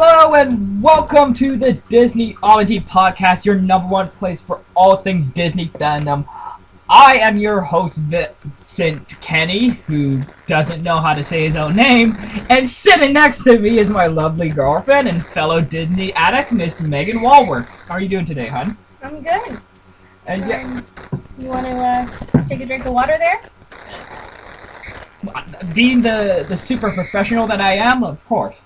Hello and welcome to the Disneyology podcast, your number one place for all things Disney fandom. I am your host, Vincent Kenny, who doesn't know how to say his own name, and sitting next to me is my lovely girlfriend and fellow Disney addict, Miss Megan Walworth. How are you doing today, hon? I'm good. And you want to take a drink of water there? Being the super professional that I am, of course.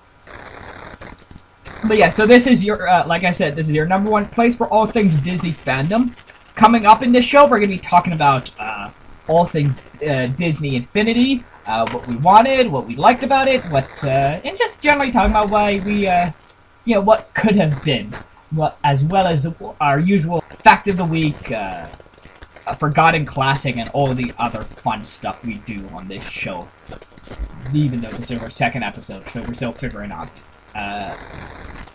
But yeah, so this is your, like I said, this is your number one place for all things Disney fandom. Coming up in this show, we're going to be talking about all things Disney Infinity, what we wanted, what we liked about it, and just generally talking about why we, what could have been, as well as our usual fact of the week, forgotten classic, and all the other fun stuff we do on this show. Even though this is our second episode, so we're still figuring out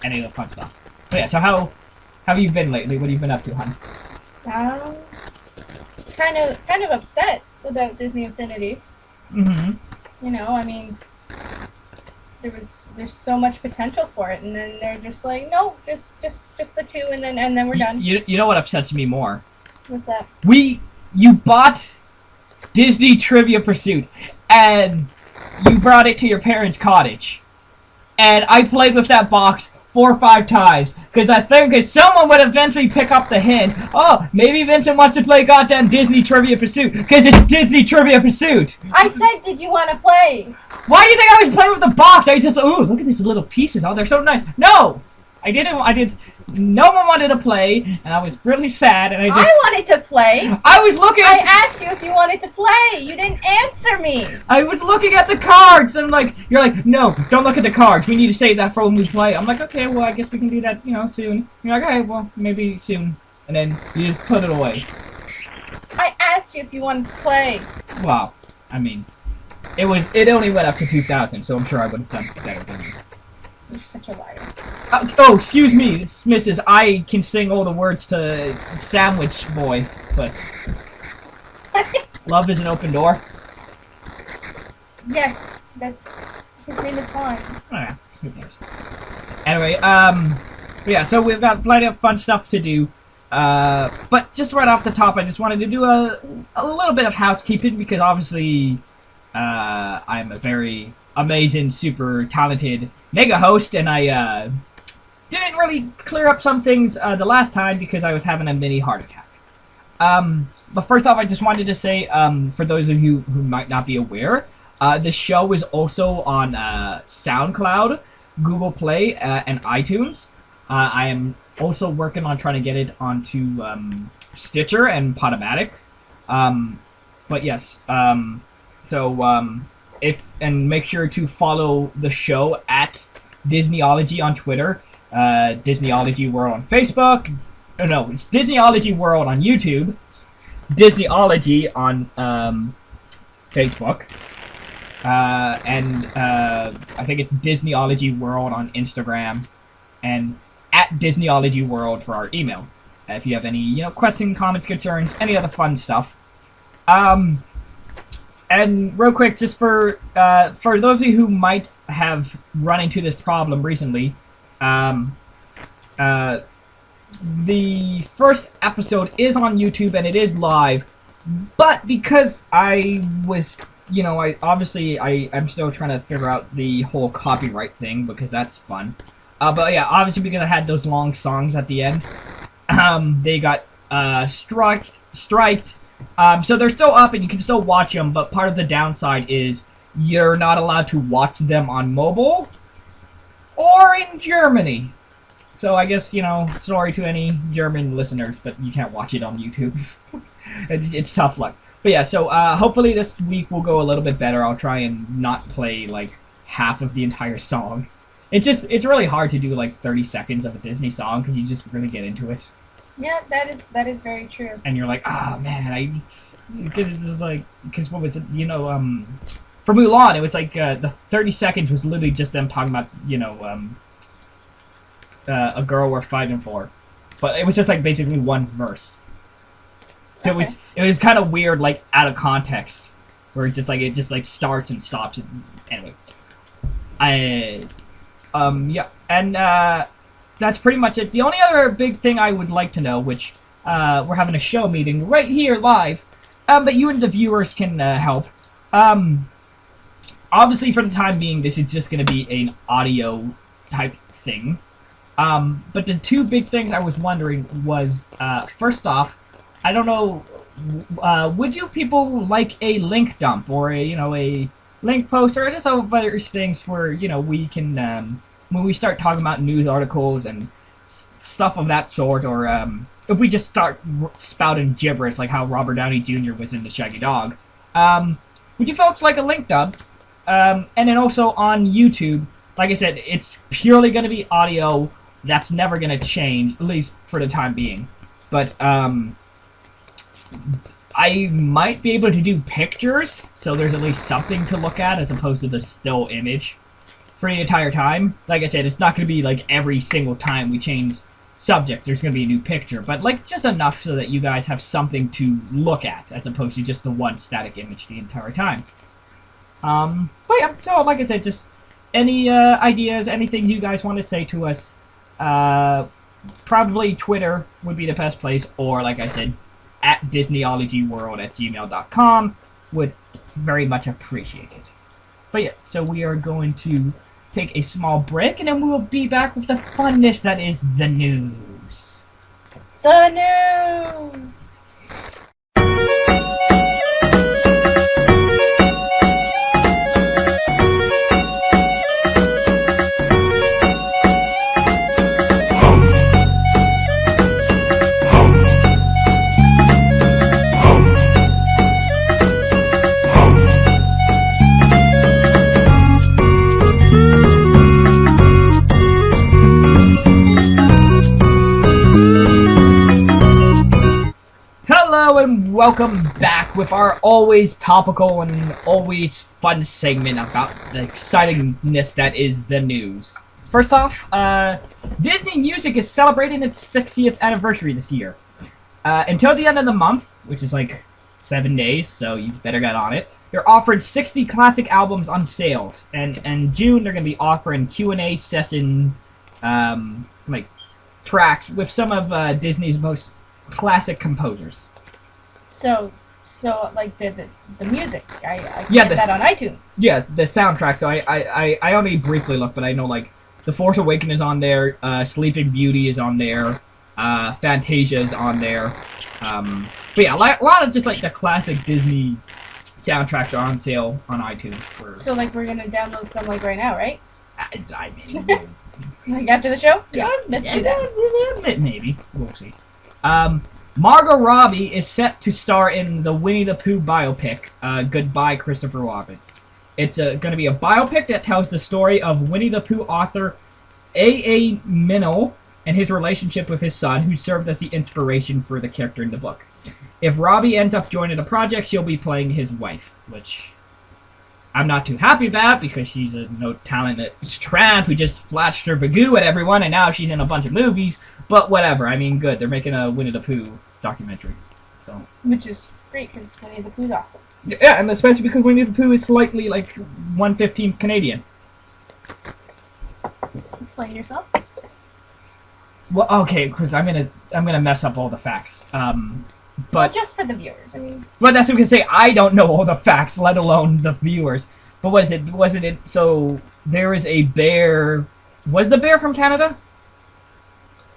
any of the fun stuff. So yeah, so how have you been lately? What have you been up to, hon? Kind of upset about Disney Infinity. Mm-hmm. You know, I mean, there's so much potential for it, and then they're just like, no, just the two, and then we're done. You know what upsets me more? What's that? You bought Disney Trivia Pursuit, and you brought it to your parents' cottage, and I played with that box 4 or 5 times, because I figured someone would eventually pick up the hint. Oh, maybe Vincent wants to play goddamn Disney Trivia Pursuit, because it's Disney Trivia Pursuit. I said, did you want to play? Why do you think I was playing with the box? I just, ooh, look at these little pieces. Oh, they're so nice. No! No one wanted to play, and I was really sad, and I wanted to play. I was looking. I asked you if you wanted to play. You didn't answer me. I was looking at the cards, and you're like, no, don't look at the cards. We need to save that for when we play. I'm like, okay, well, I guess we can do that, soon. You're like, okay, well, maybe soon. And then you just put it away. I asked you if you wanted to play. Wow. I mean, it only went up to 2,000, so I'm sure I would have done better than you. You're such a liar. Oh, excuse me, Mrs. I can sing all the words to Sandwich Boy, but love is an open door. Yes, his name is Hans. Oh, yeah, who cares? Anyway, yeah, so we've got plenty of fun stuff to do. But just right off the top, I just wanted to do a little bit of housekeeping because obviously, I'm a very amazing, super talented mega host, and I didn't really clear up some things the last time because I was having a mini heart attack. But first off, I just wanted to say, for those of you who might not be aware, the show is also on SoundCloud, Google Play, and iTunes. I am also working on trying to get it onto Stitcher and Podomatic. But yes, and make sure to follow the show at Disneyology on Twitter, Disneyology World on Facebook. Oh no, it's Disneyology World on YouTube, Disneyology on Facebook, and I think it's Disneyology World on Instagram, and at Disneyology World for our email. If you have any, questions, comments, concerns, any other fun stuff. And real quick, just for those of you who might have run into this problem recently, the first episode is on YouTube and it is live, but because I was, I'm still trying to figure out the whole copyright thing because that's fun. But yeah, obviously because I had those long songs at the end, they got striked. So they're still up and you can still watch them, but part of the downside is you're not allowed to watch them on mobile or in Germany. So I guess, sorry to any German listeners, but you can't watch it on YouTube. It's tough luck. But yeah, so hopefully this week will go a little bit better. I'll try and not play half of the entire song. It's really hard to do 30 seconds of a Disney song because you just really get into it. Yeah, that is very true. And you're like, man, because what was it, for Mulan, it was the 30 seconds was literally just them talking about, a girl we're fighting for. But it was just basically one verse. So okay. it was kind of weird, out of context, where it's just it starts and stops. And, anyway, Yeah, and that's pretty much it. The only other big thing I would like to know, which we're having a show meeting right here live, but you and the viewers can help. Obviously, for the time being, this is just going to be an audio type thing. But the two big things I was wondering was, first off, I don't know, would you people like a link dump or a link post or just some various things where we can when we start talking about news articles and stuff of that sort, or if we just start spouting gibberish like how Robert Downey Jr. was in The Shaggy Dog, would you folks like a link dump? And then also on YouTube, like I said, it's purely going to be audio. That's never going to change, at least for the time being. But I might be able to do pictures, so there's at least something to look at as opposed to the still image for the entire time. Like I said, it's not going to be like every single time we change subject, there's going to be a new picture. But like just enough so that you guys have something to look at as opposed to just the one static image the entire time. But yeah, so like I said, just any ideas, anything you guys want to say to us, probably Twitter would be the best place, or like I said, at DisneyologyWorld@gmail.com would very much appreciate it. But yeah, so we are going to take a small break, and then we will be back with the funness that is the news. The news! And welcome back with our always topical and always fun segment about the excitingness that is the news. First off, Disney Music is celebrating its 60th anniversary this year. Until the end of the month, which is like 7 days, so you better get on it, they're offering 60 classic albums on sales. And in June, they're going to be offering Q&A session like tracks with some of Disney's most classic composers. So like the music, I get that on iTunes. Yeah, the soundtrack. So I only briefly looked, but I know like The Force Awakens is on there, Sleeping Beauty is on there, Fantasia is on there. But yeah, a lot of just like the classic Disney soundtracks are on sale on iTunes. So like we're gonna download some like right now, right? I mean, like after the show? Yeah, let's do that. Maybe we'll see. Margot Robbie is set to star in the Winnie the Pooh biopic, Goodbye, Christopher Robin. It's going to be a biopic that tells the story of Winnie the Pooh author A.A. Minell and his relationship with his son, who served as the inspiration for the character in the book. If Robbie ends up joining the project, she'll be playing his wife, which I'm not too happy about because she's a no-talent tramp who just flashed her bagoo at everyone, and now she's in a bunch of movies. But whatever, I mean, good. They're making a Winnie the Pooh documentary. So. Which is great, because Winnie the Pooh's awesome. Yeah, and especially because Winnie the Pooh is slightly, like, 1/15 Canadian. Explain yourself. Well, okay, because I'm gonna mess up all the facts. But well, just for the viewers, I mean. But that's what I'm gonna say. I don't know all the facts, let alone the viewers. But what is it? Wasn't it? So there is a bear. Was the bear from Canada?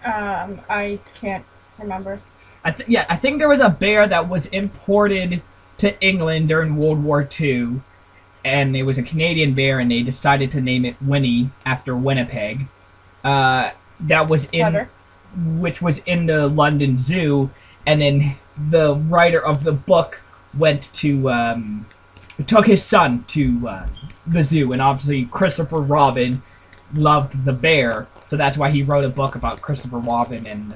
I can't remember. I think there was a bear that was imported to England during World War II, and it was a Canadian bear, and they decided to name it Winnie after Winnipeg. That was which was in the London Zoo, and then the writer of the book went to took his son to the zoo, and obviously Christopher Robin loved the bear, so that's why he wrote a book about Christopher Robin and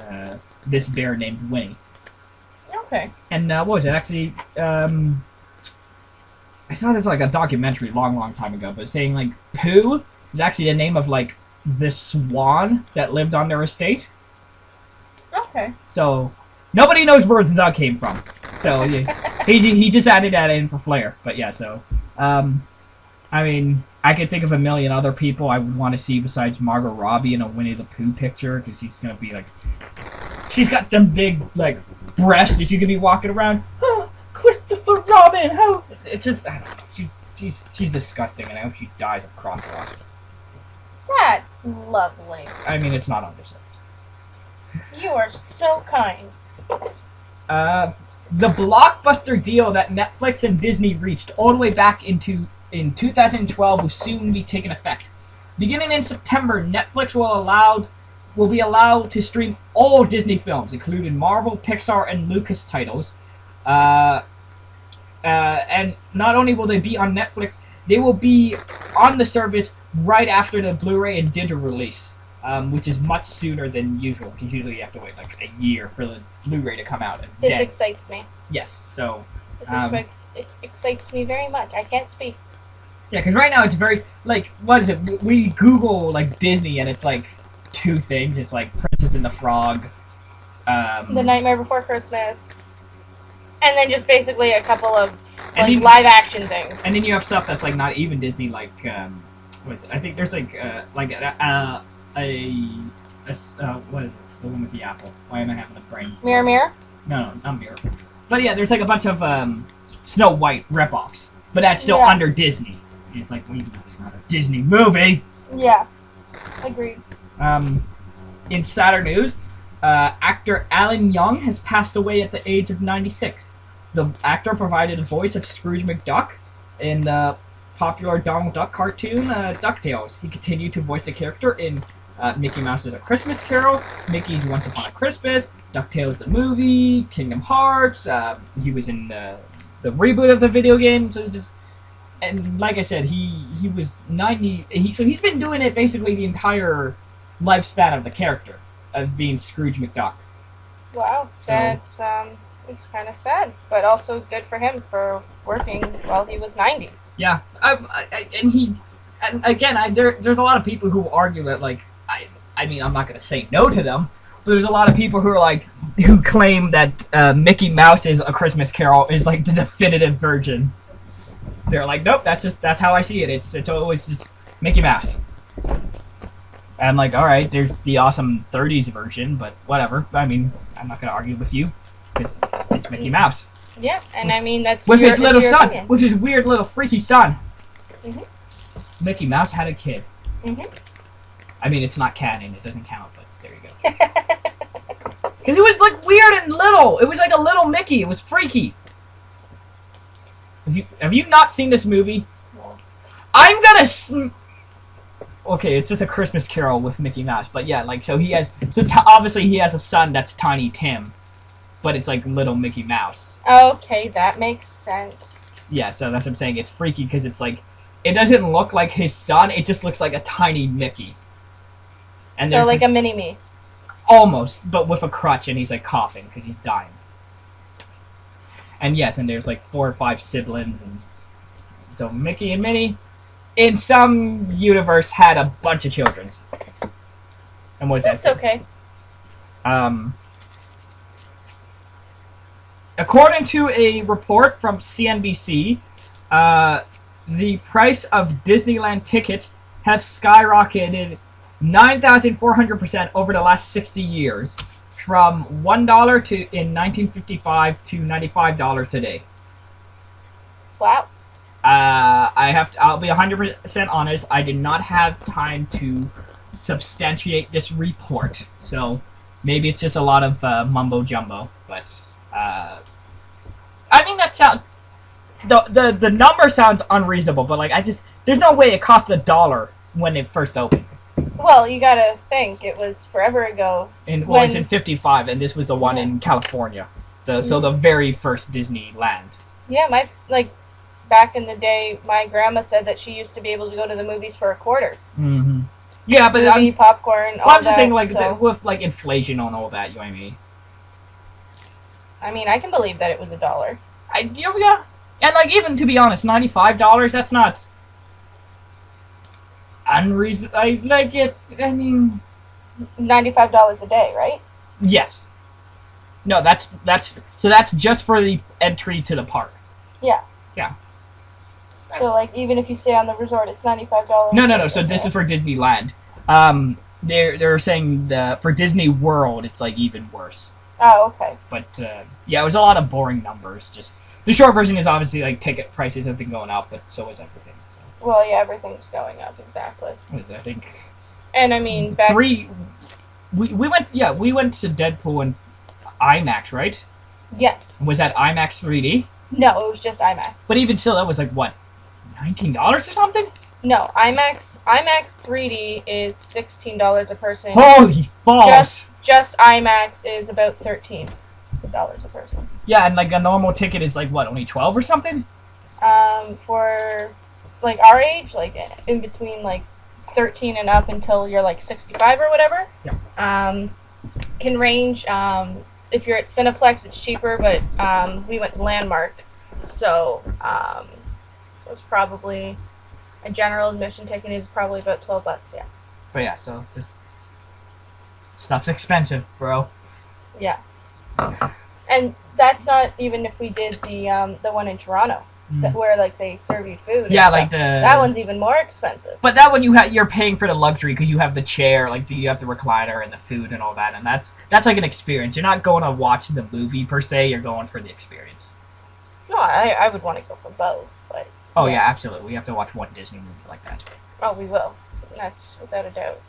this bear named Winnie. Okay. And what was it? Actually, I saw this like a documentary long time ago, but saying like Pooh is actually the name of like this swan that lived on their estate. Okay. So nobody knows where the came from. So he just added that in for flair. But yeah, so I mean, I could think of a million other people I would want to see besides Margot Robbie in a Winnie the Pooh picture, because she's gonna be like, she's got them big like breasts that you could be walking around. Oh, Christopher Robin, how? It's just, I don't know. She's disgusting, and I hope she dies of crosswalk. That's lovely. I mean, it's not undeserved. You are so kind. The blockbuster deal that Netflix and Disney reached all the way back in 2012 will soon be taking effect. Beginning in September, Netflix will be allowed to stream all Disney films, including Marvel, Pixar, and Lucas titles. And not only will they be on Netflix, they will be on the service right after the Blu-ray and digital release, which is much sooner than usual, because usually you have to wait like a year for the Blu-ray to come out. And this excites me. Yes, so... This excites me very much. I can't speak. Yeah, because right now it's very, like, what is it? We Google, like, Disney, and it's, like, two things. It's, like, Princess and the Frog. The Nightmare Before Christmas. And then just basically a couple of, like, live-action things. And then you have stuff that's, like, not even Disney, like, I think there's, like, what is it? The one with the apple. Why am I having the brain? Mirror, Mirror? No, not Mirror. But yeah, there's like a bunch of Snow White rip-offs, but that's still under Disney. It's like, well, it's not a Disney movie. Yeah, agreed. In sadder news, actor Alan Young has passed away at the age of 96. The actor provided the voice of Scrooge McDuck in the popular Donald Duck cartoon DuckTales. He continued to voice the character in Mickey Mouse's A Christmas Carol, Mickey's Once Upon a Christmas, DuckTales the movie, Kingdom Hearts. He was in the reboot of the video game. So it's just, and like I said, he was 90. So he's been doing it basically the entire lifespan of the character of being Scrooge McDuck. Wow, that's it's kind of sad, but also good for him for working while he was 90. Yeah, and again, there's a lot of people who argue that, like, I mean, I'm not gonna say no to them. But there's a lot of people who claim that Mickey Mouse's A Christmas Carol is like the definitive version. They're like, nope, that's how I see it. It's always just Mickey Mouse. And I'm like, all right, there's the awesome 30s version, but whatever. I mean, I'm not gonna argue with you because it's Mickey Mouse. Yeah, and I mean that's with his little son, opinion. with his weird little freaky son. Mm-hmm. Mickey Mouse had a kid. Mm-hmm. I mean, it's not canon; it doesn't count. But there you go. Because it was like weird and little. It was like a little Mickey. It was freaky. Have you not seen this movie? No. I'm gonna. Okay, it's just A Christmas Carol with Mickey Mouse, but yeah, like so he has. Obviously he has a son that's Tiny Tim, but it's like little Mickey Mouse. Okay, that makes sense. Yeah, so that's what I'm saying. It's freaky because it's like it doesn't look like his son. It just looks like a tiny Mickey. And so like a mini-me. Almost, but with a crutch, and he's like coughing because he's dying. And yes, and there's like 4 or 5 siblings, and so Mickey and Minnie, in some universe, had a bunch of children. And what is that? That's okay. According to a report from CNBC, the price of Disneyland tickets have skyrocketed 9,400% over the last 60 years, from $1 in 1955 to $95 today. Wow. I'll be 100% honest. I did not have time to substantiate this report, so maybe it's just a lot of mumbo jumbo. But I mean that sound the number sounds unreasonable, but like there's no way it cost $1 when it first opened. Well, you gotta think it was forever ago. And well, it's in '55, and this was the one in California, so the very first Disneyland. Yeah, back in the day, my grandma said that she used to be able to go to the movies for $0.25. Mm-hmm. Yeah, but popcorn. I'm just saying, with like inflation on all that, you know what I mean? I mean, I can believe that it was $1. Yeah, and like even to be honest, $95. That's not unreasonable. I like it. I mean, $95 a day, right? Yes. No, that's just for the entry to the park. Yeah. Yeah. So, like, even if you stay on the resort, it's $95. No. So this is for Disneyland. They're saying for Disney World, it's like even worse. Oh, okay. But yeah, it was a lot of boring numbers. Just the short version is obviously like ticket prices have been going up, but so is everything. So. Well, yeah, everything's going up exactly. What is it, I think. And I mean, back We went to Deadpool in IMAX, right? Yes. Was that IMAX 3D? No, it was just IMAX. But even still, that was like what, $19 or something? No, IMAX 3D is $16 a person. Holy balls! Just IMAX is about $13 a person. Yeah, and like a normal ticket is like what, only 12 or something? For like our age, like in between like 13 and up until you're like 65 or whatever. Yeah. Can range. If you're at Cineplex, it's cheaper, but we went to Landmark, so it was probably a general admission ticket is probably about $12. Yeah. But yeah, so just stuff's expensive, bro. Yeah. And that's not even if we did the one in Toronto, where like they serve you food. Yeah, and like stuff. That one's even more expensive. But that one you're paying for the luxury because you have the chair, like you have the recliner and the food and all that, and that's like an experience. You're not going to watch the movie per se. You're going for the experience. No, I would want to go for both, but. Oh yes. yeah, absolutely. We have to watch one Disney movie like that. Oh, we will. That's without a doubt.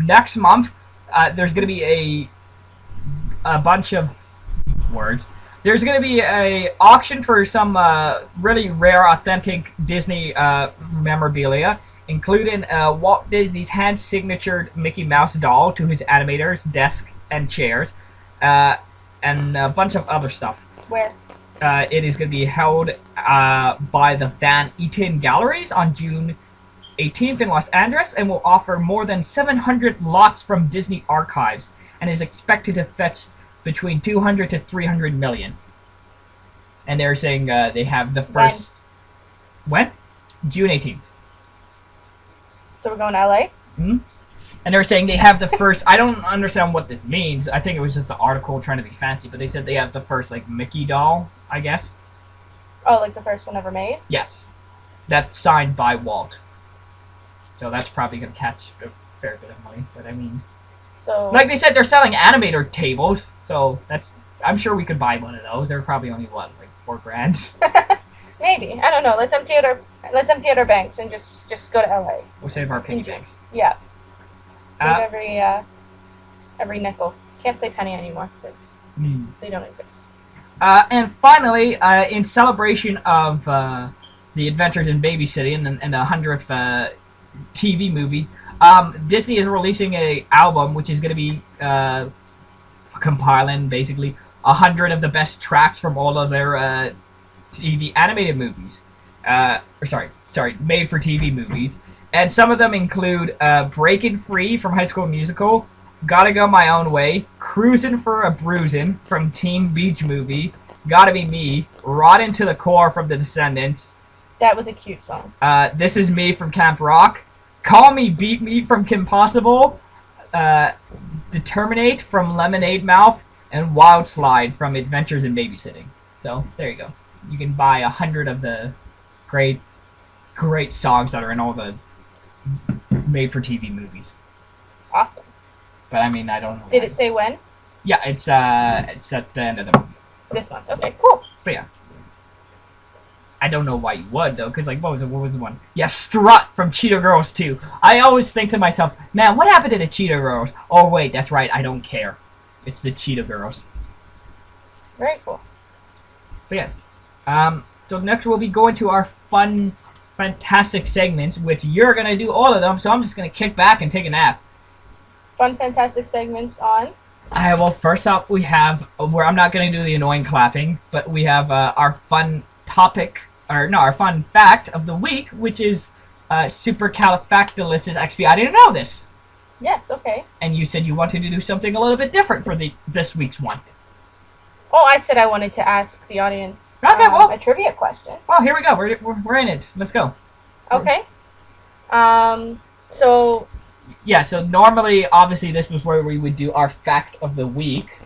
Next month, there's going to be a bunch of words. There's going to be a auction for some really rare, authentic Disney memorabilia, including Walt Disney's hand-signatured Mickey Mouse doll to his animators, desk, and chairs, and a bunch of other stuff. Where? It is going to be held by the Van Eaton Galleries on June 18th in Los Angeles, and will offer more than 700 lots from Disney archives, and is expected to fetch between 200 to 300 million. And they're saying they have the first... When? June 18th. So we're going to LA? Mm-hmm. And they're saying they have the first... I don't understand what this means. I think it was just an article trying to be fancy, but they said they have the first, like, Mickey doll, I guess. Oh, like the first one ever made? Yes. That's signed by Walt. So that's probably going to catch a fair bit of money, but I mean... So... Like they said, they're selling animator tables, so that's... I'm sure we could buy one of those. They're probably only, what, like $4,000? Maybe. I don't know. Let's empty out our banks and just go to LA. We'll save our piggy banks. Yeah. Save every nickel. Can't say penny anymore because they don't exist. And finally, in celebration of the Adventures in Babysitting and the 100th TV movie, Disney is releasing an album which is going to be compiling basically 100 of the best tracks from all of their TV animated movies. Made for TV movies. And some of them include Breaking Free from High School Musical, Gotta Go My Own Way, Cruisin' for a Bruisin' from Teen Beach Movie, Gotta Be Me, Rotten to the Core from The Descendants. That was a cute song. This Is Me from Camp Rock, Call Me Beat Me from Kim Possible, Determinate from Lemonade Mouth, and Wild Slide from Adventures in Babysitting. So, there you go. You can buy 100 of the great songs that are in all the made-for-TV movies. Awesome. But I mean, I don't know. Did it say when? Yeah, it's at the end of the month. This month. Okay, cool. But yeah. I don't know why you would, though, because, like, what was the one? Yeah, Strut from Cheetah Girls 2. I always think to myself, man, what happened to the Cheetah Girls? Oh, wait, that's right, I don't care. It's the Cheetah Girls. Very cool. But yes. So next we'll be going to our fun, fantastic segments, which you're going to do all of them, so I'm just going to kick back and take a nap. Fun, fantastic segments on? Well, first up we have, where I'm not going to do the annoying clapping, but we have our fun topic, our fun fact of the week, which is supercalifragilisticexpialidocious. I didn't know this. Yes, okay. And you said you wanted to do something a little bit different for this week's one. Oh, I said I wanted to ask the audience a trivia question. Oh, here we go. We're in it. Let's go. Okay. So... Yeah, so normally, obviously, this was where we would do our fact of the week.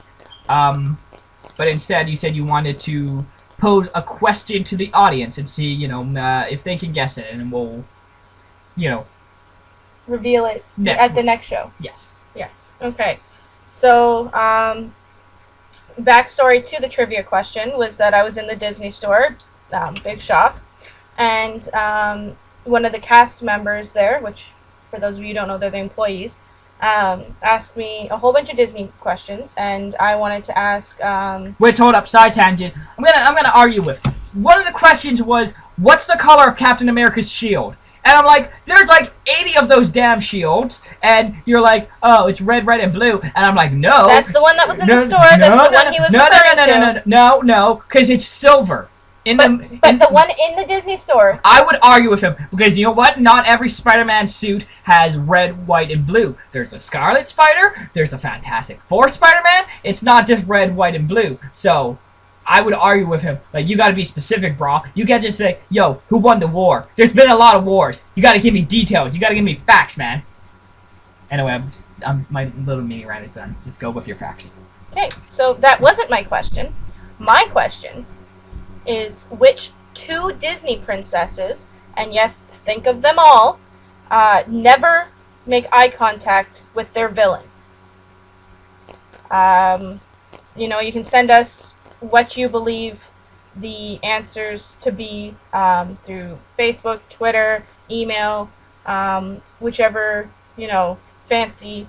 But instead, you said you wanted to pose a question to the audience and see, if they can guess it, and we'll, reveal it at the next show. Yes. Yes. Okay. So, backstory to the trivia question was that I was in the Disney store, big shock, and one of the cast members there, which for those of you who don't know, they're the employees, asked me a whole bunch of Disney questions, and I wanted to ask. Wait, hold up, side tangent. I'm gonna argue with. One of the questions was, what's the color of Captain America's shield? And I'm like, there's like 80 of those damn shields, and you're like, oh, it's red, and blue, and I'm like, no. That's the one that was in the store. That's the one he was referring to. No, because it's silver. But the one in the Disney store. I would argue with him, because you know what? Not every Spider-Man suit has red, white, and blue. There's a Scarlet Spider, there's a Fantastic Four Spider-Man. It's not just red, white, and blue. So, I would argue with him, like, you gotta be specific, bro. You can't just say, yo, who won the war? There's been a lot of wars. You gotta give me details. You gotta give me facts, man. Anyway, my little mini rant is done. Just go with your facts. Okay, so that wasn't my question. My question is, which 2 Disney princesses, and yes, think of them all, never make eye contact with their villain? You can send us what you believe the answers to be through Facebook, Twitter, email, whichever, fancy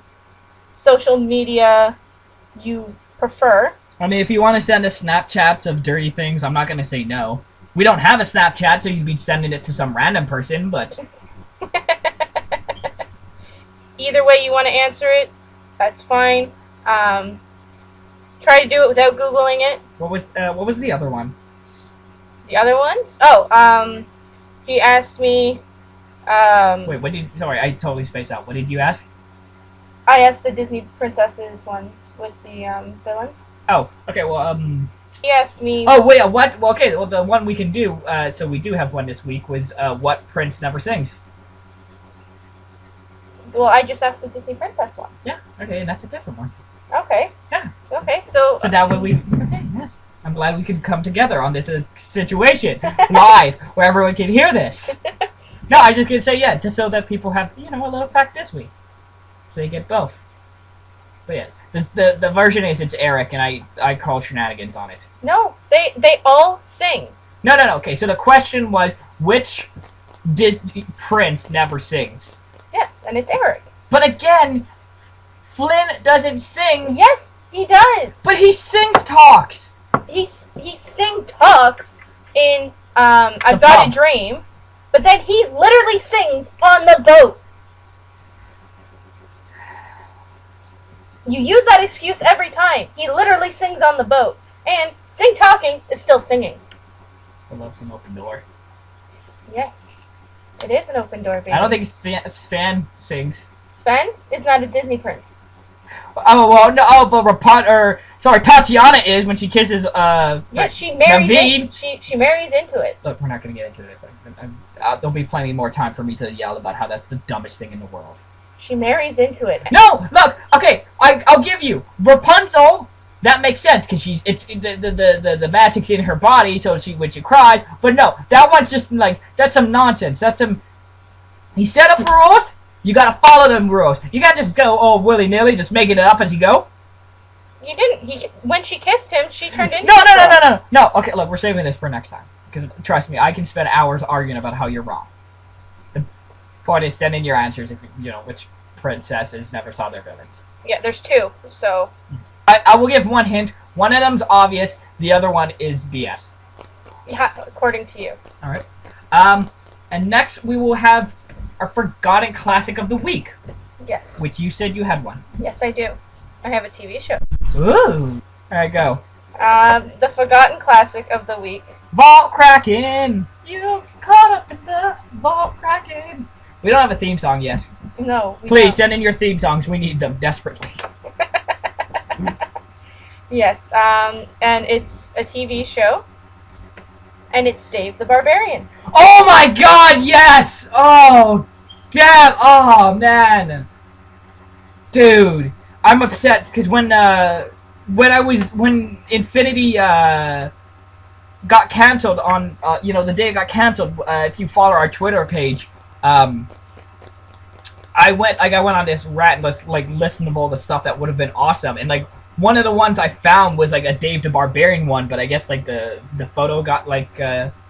social media you prefer. I mean, if you want to send us Snapchats of dirty things, I'm not going to say no. We don't have a Snapchat, so you'd be sending it to some random person, but... Either way you want to answer it, that's fine. Try to do it without Googling it. What was the other one? The other ones? Oh, he asked me... Wait, sorry, I totally spaced out. What did you ask? I asked the Disney princesses ones with the villains. Oh, okay, well, He asked me... Oh, wait, what? Well, okay, well, the one we can do, so we do have one this week, was, what prince never sings? Well, I just asked the Disney princess one. Yeah, okay, and that's a different one. Okay. Yeah. Okay, so... So that way we... Okay, yes. I'm glad we could come together on this situation, live, where everyone can hear this. No, I was just going to say, yeah, just so that people have, a little fact this week. So they get both. But yeah, the version is it's Eric, and I call shenanigans on it. No, they all sing. No, okay, so the question was, which Disney prince never sings? Yes, and it's Eric. But again, Flynn doesn't sing. Yes, he does. But he sings talks. He sing talks in I've Got a Dream, but then he literally sings on the boat. You use that excuse every time. He literally sings on the boat. And sing talking is still singing. I love some open door. Yes. It is an open door, baby. I don't think Sven sings. Sven is not a Disney prince. Oh, well, no, but Tatiana is when she kisses, yeah, she marries Naveed. She marries into it. Look, we're not going to get into this. There'll be plenty more time for me to yell about how that's the dumbest thing in the world. She marries into it. No, look, okay, I'll give you Rapunzel. That makes sense because the magic's in her body, so when she cries. But no, that one's just like that's some nonsense. He set up rules. You gotta follow them rules. You can't just go willy nilly, just making it up as you go. You didn't. When she kissed him, she turned into. No. Okay, look, we're saving this for next time because trust me, I can spend hours arguing about how you're wrong. The point is, send in your answers if which princesses never saw their villains. Yeah, there's 2, so... I will give one hint. One of them's obvious. The other one is BS. Yeah, according to you. Alright. And next we will have our Forgotten Classic of the Week. Yes. Which you said you had one. Yes, I do. I have a TV show. Ooh. Alright, go. The Forgotten Classic of the Week. Vault cracking! You caught up in the vault cracking! We don't have a theme song yet. No. Please send in your theme songs. We need them desperately. Yes, and it's a TV show, and it's Dave the Barbarian. Oh my God! Yes! Oh, damn! Oh man, dude, I'm upset because when Infinity got canceled on, the day it got canceled. If you follow our Twitter page, I went on this rat list, like listening to all the stuff that would have been awesome, and like one of the ones I found was like a Dave the Barbarian one, but I guess like the photo got like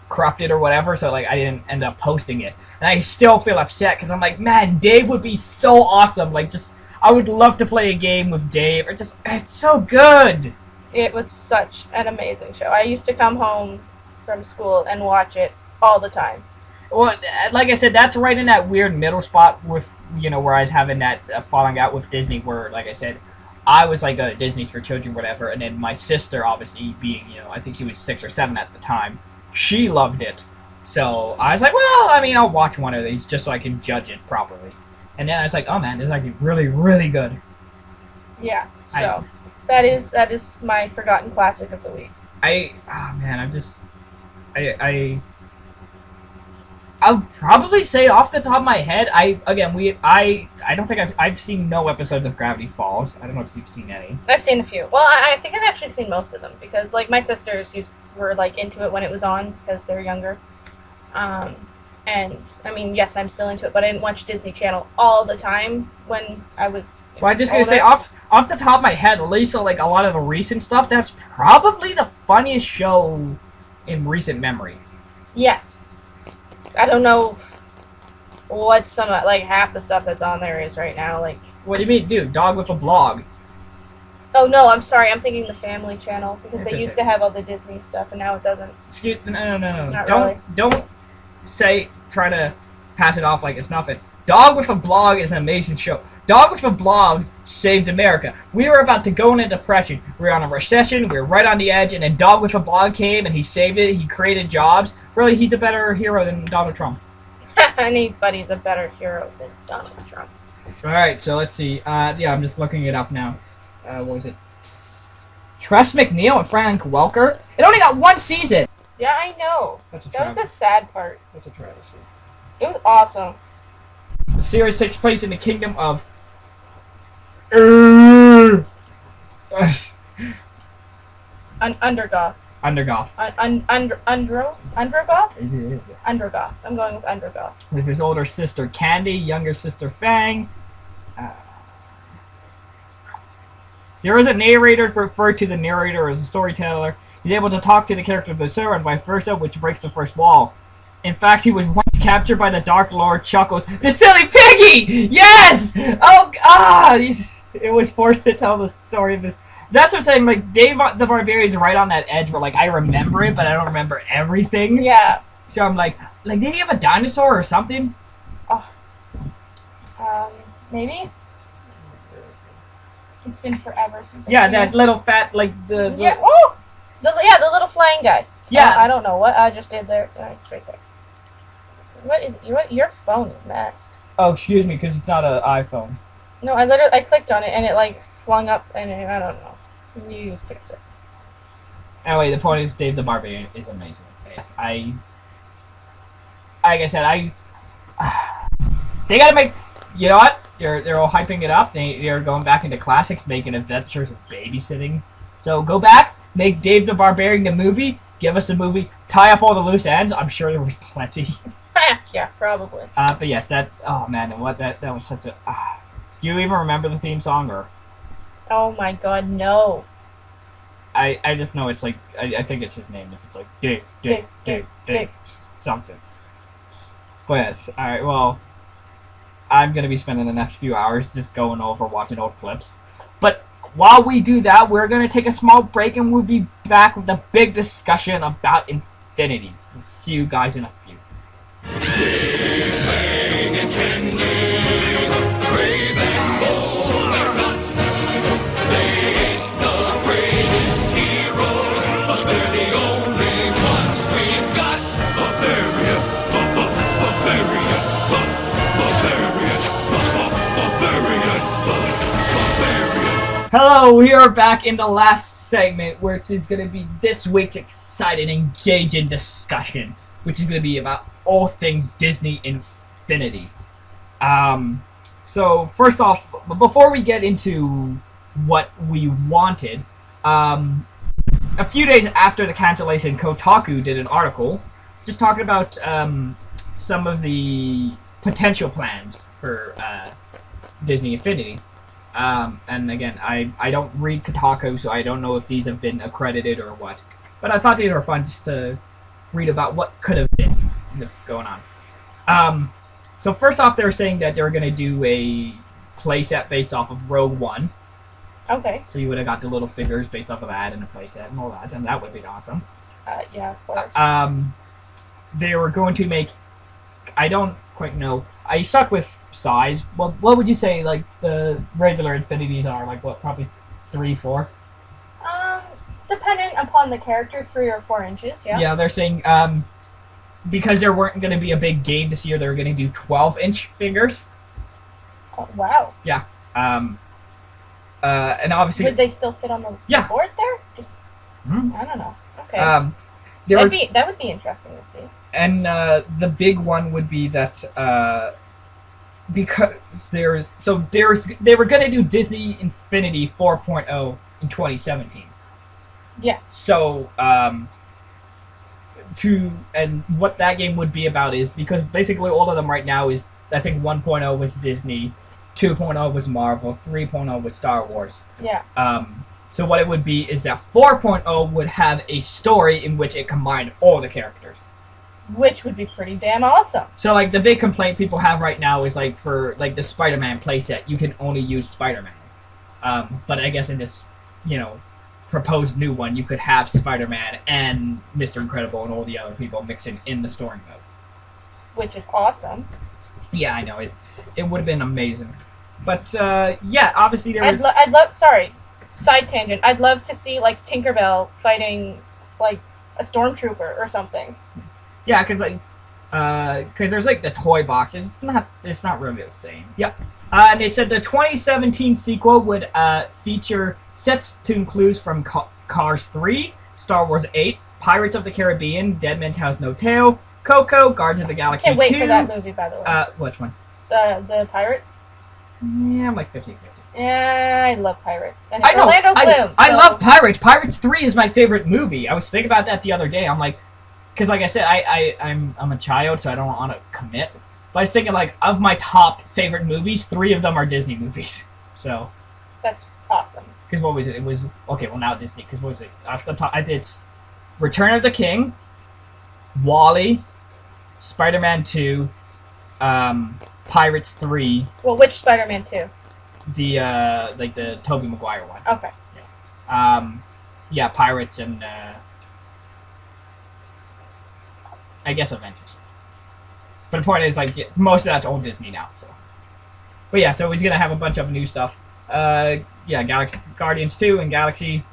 corrupted or whatever, so like I didn't end up posting it, and I still feel upset because I'm like, man, Dave would be so awesome. Like, just I would love to play a game with Dave, or just it's so good. It was such an amazing show. I used to come home from school and watch it all the time. Well, like I said, that's right in that weird middle spot with, where I was having that falling out with Disney, where, like I said, I was like a Disney's for children, whatever, and then my sister, obviously being, I think she was 6 or 7 at the time, she loved it. So I was like, well, I mean, I'll watch one of these just so I can judge it properly. And then I was like, oh man, this is actually really, really good. Yeah, so that is my forgotten classic of the week. I'll probably say off the top of my head, I don't think I've seen no episodes of Gravity Falls. I don't know if you've seen any. I've seen a few. Well, I think I've actually seen most of them because like my sisters were like into it when it was on because they're younger. And I mean, yes, I'm still into it, but I didn't watch Disney Channel all the time when I was. Well, I'm just gonna say off the top of my head, at least like a lot of the recent stuff, that's probably the funniest show in recent memory. Yes. I don't know what some like half the stuff that's on there is right now. Like, what do you mean, dude? Dog with a blog. Oh no, I'm sorry. I'm thinking the Family Channel because It's they used to have all the Disney stuff and now it doesn't. No. Not really. Don't try to pass it off like it's nothing. Dog with a Blog is an amazing show. Dog with a Blog saved America. We were about to go into depression. We were on a recession. We were right on the edge, and then Dog with a Blog came and he saved it. He created jobs. Really, he's a better hero than Donald Trump. Anybody's a better hero than Donald Trump. All right, so let's see. Yeah, I'm just looking it up now. What was it? Tress MacNeille and Frank Welker. It only got 1 season. Yeah, I know. That's a that was the sad part. That's a travesty. It was awesome. The series takes place in the kingdom of Undergoth. Undergoth. Undergoth? Undergoth. I'm going with Undergoth. With his older sister Candy, younger sister Fang. There is a narrator referred to the narrator as a storyteller. He's able to talk to the character of the server and vice versa, which breaks the first wall. In fact, he was once captured by the Dark Lord Chuckles. The silly piggy! Yes! Oh, it was forced to tell the story of this. That's what I'm saying, like, Dave the Barbarian's right on that edge where, like, I remember it, but I don't remember everything. Yeah. So I'm like, did he have a dinosaur or something? Oh. Maybe? It's been forever since I've seen that it. little fat, like, the little flying guy. Yeah. I don't know what I just did there. It's right there. What is your phone is messed. Oh, excuse me, because it's not an iPhone. No, I clicked on it and it like flung up and I don't know. You fix it. Anyway, the point is Dave the Barbarian is amazing. Like I said, they gotta make, you know what? They're all hyping it up. They're going back into classics, making adventures of babysitting. So go back, make Dave the Barbarian the movie, give us a movie, tie up all the loose ends. I'm sure there was plenty. Yeah, probably. But yes, that was such a. Do you even remember the theme song or? Oh my God, no. I just know it's like I think it's his name. It's just like Dave something. But yes, all right. Well, I'm gonna be spending the next few hours just going over watching old clips. But while we do that, we're gonna take a small break and we'll be back with a big discussion about Infinity. See you guys in a few. Hello, we are back in the last segment, which is going to be this week's exciting, engaging discussion, which is going to be about all things Disney Infinity. So first off, before we get into what we wanted, a few days after the cancellation, Kotaku did an article just talking about some of the potential plans for Disney Infinity. And again, I don't read Kotaku, so I don't know if these have been accredited or what. But I thought these were fun just to read about what could have been going on. So first off, they're saying that they're going to do a playset based off of Rogue One. Okay. So you would have got the little figures based off of that and a playset and all that, and that would be awesome. Yeah, of course. They were going to make... I don't quite know. I suck with size. Well, what would you say, like, the regular Infinities are? Like, what, probably 3, 4? Depending upon the character, 3 or 4 inches, yeah. Yeah, they're saying, because there weren't going to be a big game this year, they were going to do 12-inch figures. Oh, wow. Yeah. And obviously... Would they still fit on the board there? Just, I don't know. Okay. That would be interesting to see. And the big one would be that because they were going to do Disney Infinity 4.0 in 2017. Yes. So and what that game would be about is because basically all of them right now is, I think 1.0 was Disney, 2.0 was Marvel, 3.0 was Star Wars. Yeah. So what it would be is that 4.0 would have a story in which it combined all the characters. Which would be pretty damn awesome. So, like, the big complaint people have right now is, like, for, like, the Spider-Man playset, you can only use Spider-Man. But I guess in this, proposed new one, you could have Spider-Man and Mr. Incredible and all the other people mixing in the story mode. Which is awesome. Yeah, I know. It would have been amazing. But, yeah, obviously there was... I'd love... Sorry. Side tangent. I'd love to see, like, Tinkerbell fighting, like, a stormtrooper or something. Yeah, because there's, like, the toy boxes. It's not really the same. Yep. And they said the 2017 sequel would feature sets to include from Cars 3, Star Wars 8, Pirates of the Caribbean, Dead Man Tells No Tale, Coco, Guardians of the Galaxy 2. Can't wait for that movie, by the way. Which one? The Pirates? Yeah, I'm like 50-50. Yeah, I love Pirates. And it's I know. Orlando Bloom. I love Pirates. Pirates 3 is my favorite movie. I was thinking about that the other day. I'm like... Because, like I said, I'm a child, so I don't want to commit. But I was thinking, like, of my top favorite movies, 3 of them are Disney movies. So... That's awesome. Because what was it? It was... Okay, well, now Disney. Because what was it? Off the top, I did Return of the King, WALL-E, Spider-Man 2, Pirates 3. Well, which Spider-Man 2? The, like, the Tobey Maguire one. Okay. Yeah. Yeah, Pirates and, I guess Avengers. But the point is, like, most of that's old Disney now, so. But yeah, so he's gonna have a bunch of new stuff. Yeah, Galaxy Guardians 2 and Galaxy.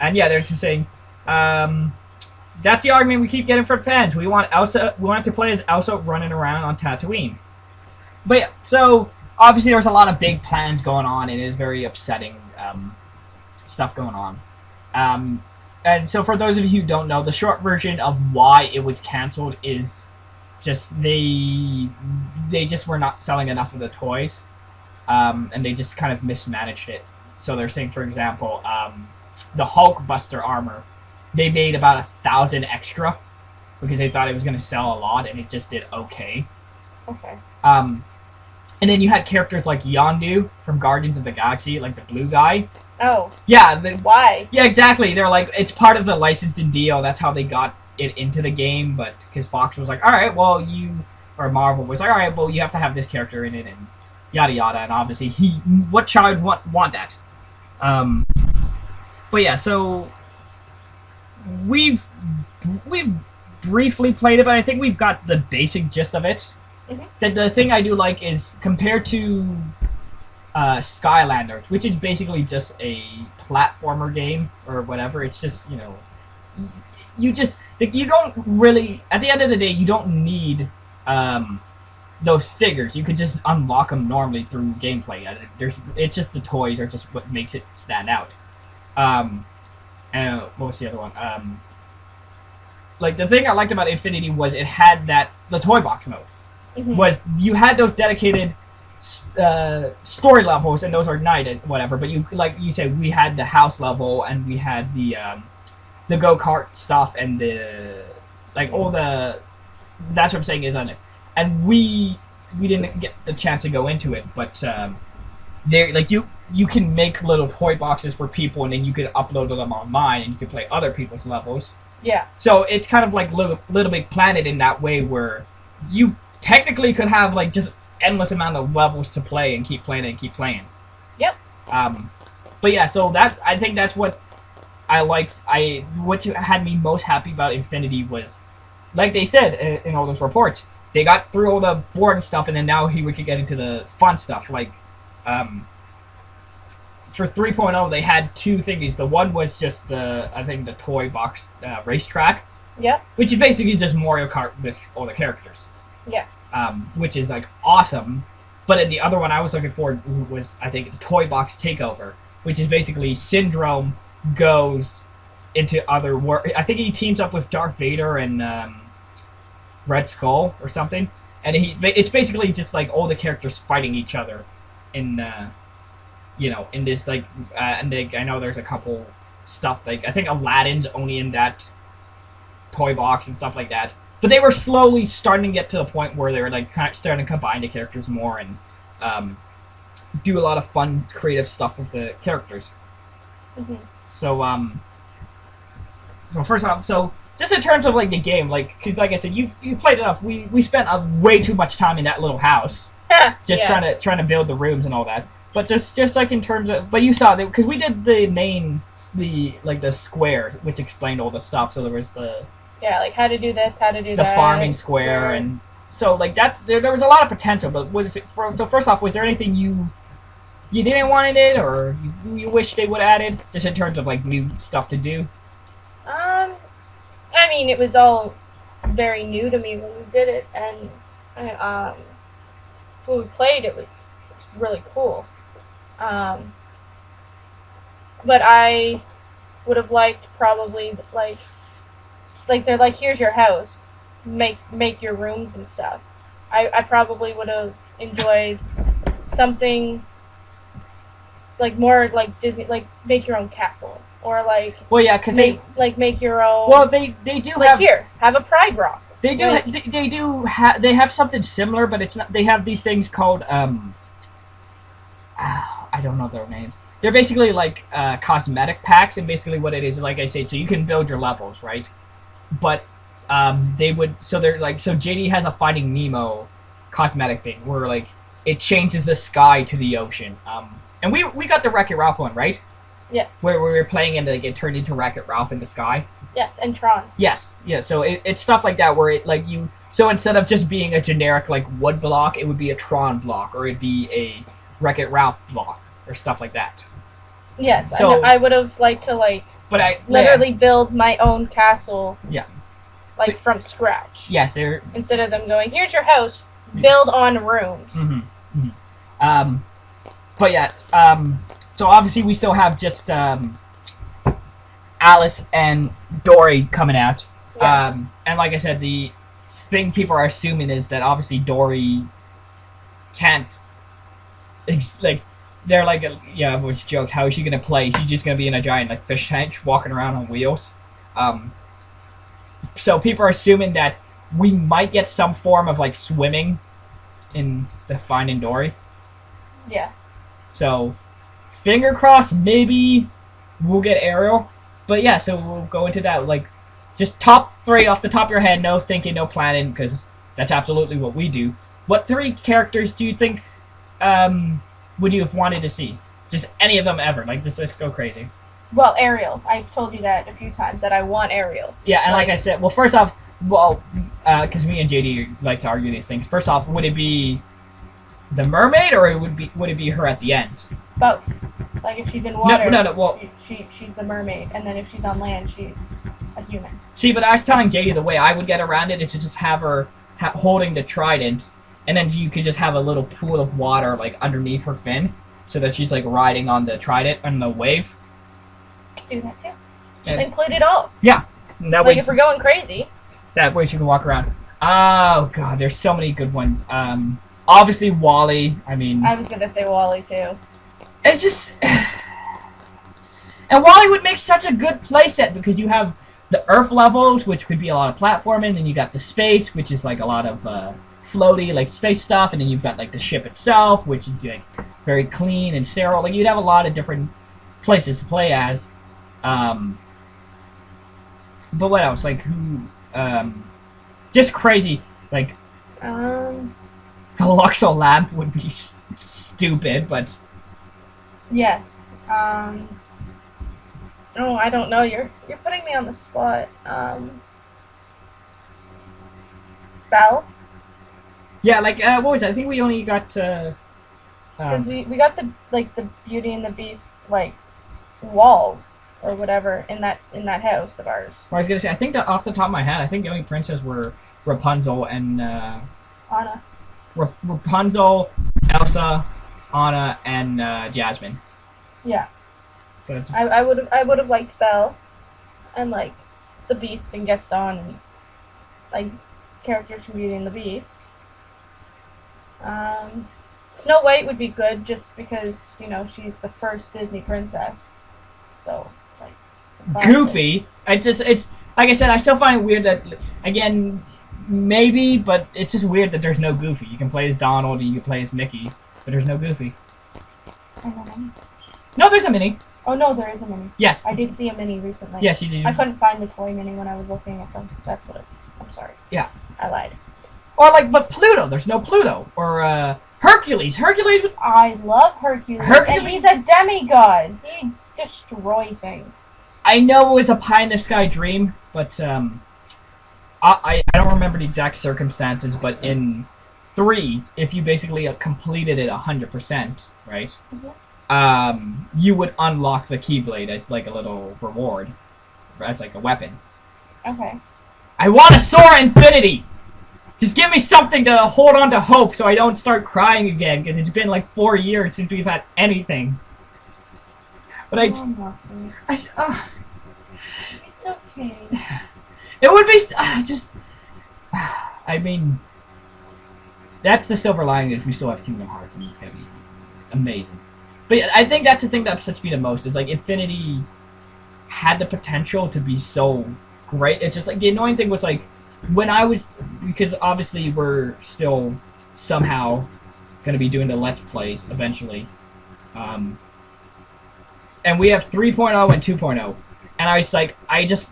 And yeah, they're just saying, that's the argument we keep getting from fans. We want to play as Elsa running around on Tatooine. But yeah, so obviously there's a lot of big plans going on, and it is very upsetting stuff going on. And so for those of you who don't know, the short version of why it was canceled is just they just were not selling enough of the toys, and they just kind of mismanaged it. So they're saying, for example, the Hulkbuster armor, they made about 1,000 extra because they thought it was going to sell a lot, and it just did okay. Okay. And then you had characters like Yondu from Guardians of the Galaxy, like the blue guy. Oh. Yeah. Why? Yeah, exactly. They're like, it's part of the licensing deal. That's how they got it into the game. But because Fox was like, all right, well, or Marvel was like, all right, well, you have to have this character in it, and yada yada. And obviously, what child want that? But yeah, so we've briefly played it, but I think we've got the basic gist of it. Mm-hmm. The thing I do like is compared to Skylanders, which is basically just a platformer game or whatever. It's just, you don't really, at the end of the day, you don't need those figures. You could just unlock them normally through gameplay. It's just the toys are just what makes it stand out. And what was the other one? Like, the thing I liked about Infinity was it had the toy box mode. Mm-hmm. Was you had those dedicated story levels, and those are night and whatever. But you like you said, we had the house level, and we had the go kart stuff, and the like all the. That's what I'm saying is on it, and we didn't get the chance to go into it, but there like you can make little toy boxes for people, and then you can upload them online, and you can play other people's levels. Yeah. So it's kind of like Little Big Planet in that way, where you technically could have like just endless amount of levels to play and keep playing and keep playing. Yep. But yeah, so that I think that's what I liked. What had me most happy about Infinity was, like they said in all those reports, they got through all the boring stuff, and then now we could get into the fun stuff. Like, for 3.0, they had two thingies. The one was just the toy box racetrack. Yep. Which is basically just Mario Kart with all the characters. Yes. Which is like awesome. But then the other one I was looking for was, I think, the Toy Box Takeover, which is basically Syndrome goes into other I think he teams up with Darth Vader and Red Skull or something, and it's basically just like all the characters fighting each other in in this like and I know there's a couple stuff like I think Aladdin's only in that toy box and stuff like that. But they were slowly starting to get to the point where they were like kind of starting to combine the characters more and do a lot of fun, creative stuff with the characters. Mm-hmm. So first off, just in terms of like the game, like cause like I said, you played enough. We spent way too much time in that little house, just yes. trying to build the rooms and all that. But just like in terms of, but you saw that because we did the square, which explained all the stuff. So there was like how to do this, how to do the that. farming square, and so like there was a lot of potential. But so first off, was there anything you didn't want in it, or you wish they would have added, just in terms of like new stuff to do? I mean, it was all very new to me when we did it, and when we played, it was really cool. But I would have liked probably like they're like, here's your house, make your rooms and stuff. I probably would have enjoyed something like more like Disney, like make your own castle, or like because make your own. Well, they do like have a Pride Rock. They do they have something similar, but it's not. They have these things called I don't know their names. They're basically like cosmetic packs, and basically what it is, like I said, so you can build your levels, right? But they're like, so JD has a Finding Nemo cosmetic thing where like it changes the sky to the ocean. And we got the Wreck-It Ralph one, right? Yes. Where we were playing and like it turned into Wreck-It Ralph in the sky. Yes, and Tron. Yes, yeah. So it's stuff like that where it like you. So instead of just being a generic like wood block, it would be a Tron block, or it'd be a Wreck-It Ralph block, or stuff like that. Yes, so I would have liked to literally build my own castle. Yeah. From scratch. Yes, instead of them going, here's your house, build on rooms. Mm-hmm. Mm-hmm. But yeah, so obviously we still have just Alice and Dory coming out. Yes. And like I said, the thing people are assuming is that obviously Dory can't, they're like, which joked, how is she going to play? She's just going to be in a giant like fish tank walking around on wheels. So people are assuming that we might get some form of like swimming in the Finding Dory. Yes. So, finger crossed, maybe we'll get Ariel. But yeah, so we'll go into that. Like, just top three off the top of your head, no thinking, no planning, because that's absolutely what we do. What three characters do you think would you have wanted to see? Just any of them ever. Like, let's go crazy. Well, Ariel. I've told you that a few times, that I want Ariel. Yeah, and like I said, well, first off, because me and JD like to argue these things. First off, would it be the mermaid, or would it be her at the end? Both. Like if she's in water, no. Well, she's the mermaid, and then if she's on land, she's a human. See, but I was telling JD the way I would get around it is to just have her holding the trident, and then you could just have a little pool of water like underneath her fin, so that she's like riding on the trident on the wave. Could do that too. Just include it all. Yeah. That way, if we're going crazy. That way she can walk around. Oh god, there's so many good ones. obviously Wally. I mean, I was gonna say Wally too. it's just, and Wally would make such a good playset because you have the Earth levels, which could be a lot of platforming, then you got the space, which is like a lot of floaty, like space stuff, and then you've got like the ship itself, which is like very clean and sterile. Like you'd have a lot of different places to play as. But what else? Like who? Just crazy. Like the Luxo Lab would be stupid, but yes. Oh, I don't know. You're putting me on the spot. Belle, yeah. Like what was it? I think we only got because we got the Beauty and the Beast like walls or whatever in that house of ours. I was gonna say, I think that off the top of my head, I think the only princess were Rapunzel and Anna. Rapunzel, Elsa, Anna, and Jasmine. Yeah. So it's, I would have liked Belle, and like the Beast and Gaston and like characters from Beauty and the Beast. Snow White would be good just because she's the first Disney princess. So like Goofy. It's like I said, I still find it weird that again maybe, but it's just weird that there's no Goofy. You can play as Donald, and you can play as Mickey, but there's no Goofy. No, there's a Minnie. Oh no, there is a Minnie. Yes. I did see a Minnie recently. Yes, you did. I couldn't find the toy Minnie when I was looking at them. That's what it is. I'm sorry. Yeah. I lied. Or like, but Pluto. There's no Pluto. Or Hercules. Hercules. I love Hercules. And he's a demigod. He destroy things. I know it was a pie in the sky dream, but I don't remember the exact circumstances. But in 3, if you basically completed it 100%, right? Mm-hmm. You would unlock the Keyblade as like a little reward, as like a weapon. Okay. I want to soar infinity. Just give me something to hold on to hope, so I don't start crying again. Because it's been like 4 years since we've had anything. But It's okay. It would be just. I mean, that's the silver lining is we still have Kingdom Hearts, and it's gonna be amazing. But yeah, I think that's the thing that upsets me the most is like Infinity had the potential to be so great. It's just like the annoying thing was like when I was, because obviously we're still somehow gonna be doing the Let's Plays eventually. And we have 3.0 and 2.0. And I was like, I just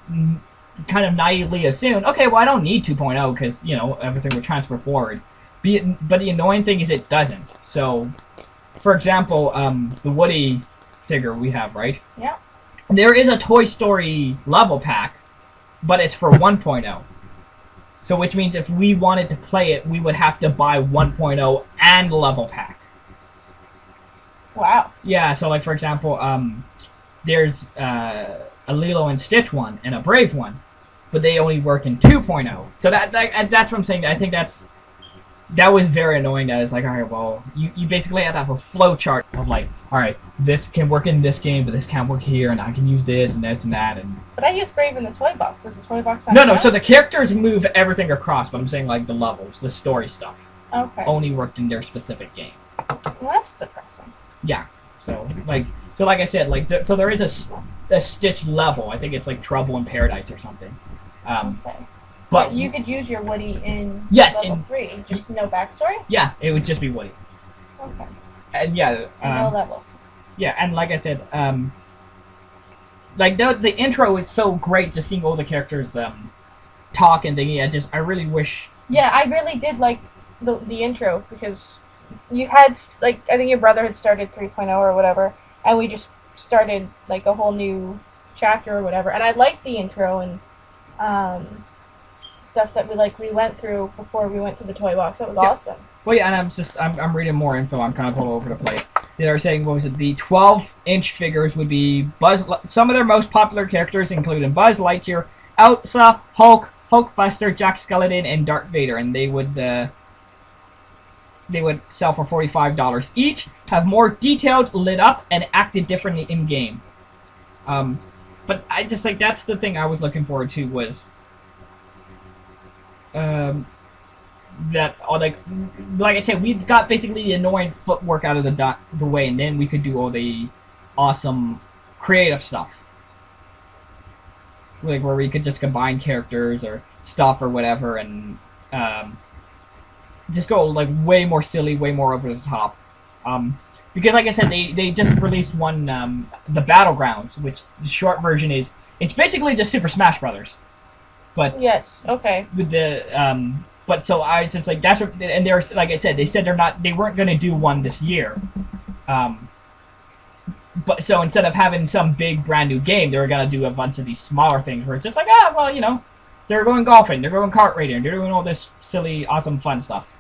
kind of naively assumed, okay, well, I don't need 2.0 because, everything will transfer forward. But the annoying thing is it doesn't. So, for example, the Woody figure we have, right? Yeah. There is a Toy Story level pack, but it's for 1.0. So, which means if we wanted to play it, we would have to buy 1.0 and level pack. Wow. Yeah, so like for example, there's a Lilo and Stitch one and a Brave one, but they only work in 2.0. So that's what I'm saying. I think that was very annoying. That it's like, all right, well, you basically have to have a flow chart of like, all right, this can work in this game, but this can't work here, and I can use this and this and that. And but I use Brave in the toy box. Does the toy box have no. So the characters move everything across, but I'm saying like the levels, the story stuff, only worked in their specific game. Well, that's depressing. Yeah. So like I said, like so there is a Stitch level. I think it's like Trouble in Paradise or something. Okay. But you could use your Woody in level 3, just no backstory? Yeah, it would just be Woody. Okay. And yeah. No level. Yeah, and like I said, like the intro is so great, just seeing all the characters talk and thingy. I really wish. Yeah, I really did like the intro because you had like I think your brother had started 3.0 or whatever, and we just started like a whole new chapter or whatever, and I liked the intro and stuff that we went through before we went to the toy box. That was awesome. Well, yeah, and I'm reading more info. I'm kind of all over the place. They were saying, what was it? The 12-inch figures would be some of their most popular characters, including Buzz Lightyear, Elsa, Hulk, Hulkbuster, Jack Skellington, and Darth Vader, and they would sell for $45 each, have more detailed, lit up, and acted differently in game. But I just like that's the thing I was looking forward to was that are like I said, we got basically the annoying footwork out of the way, and then we could do all the awesome creative stuff, like where we could just combine characters or stuff or whatever, and just go like way more silly, way more over the top. Because like I said, they just released one, the Battlegrounds, which the short version is it's basically just Super Smash Brothers, but Yes. Okay. with the but so I just like that's what, and they're like I said, they weren't going to do one this year. But so instead of having some big brand new game, they were going to do a bunch of these smaller things where it's just like, well, they're going golfing, they're going kart racing, they're doing all this silly, awesome, fun stuff.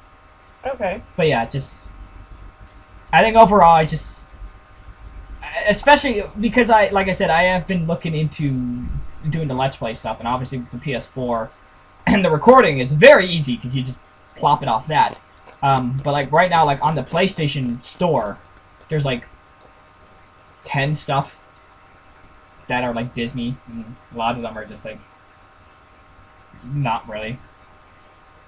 Okay. But yeah, I think overall, especially because like I said, I have been looking into doing the Let's Play stuff, and obviously with the PS4, and the recording is very easy because you just plop it off that. But like right now, like on the PlayStation Store, there's like 10 stuff that are like Disney, and a lot of them are just like not really.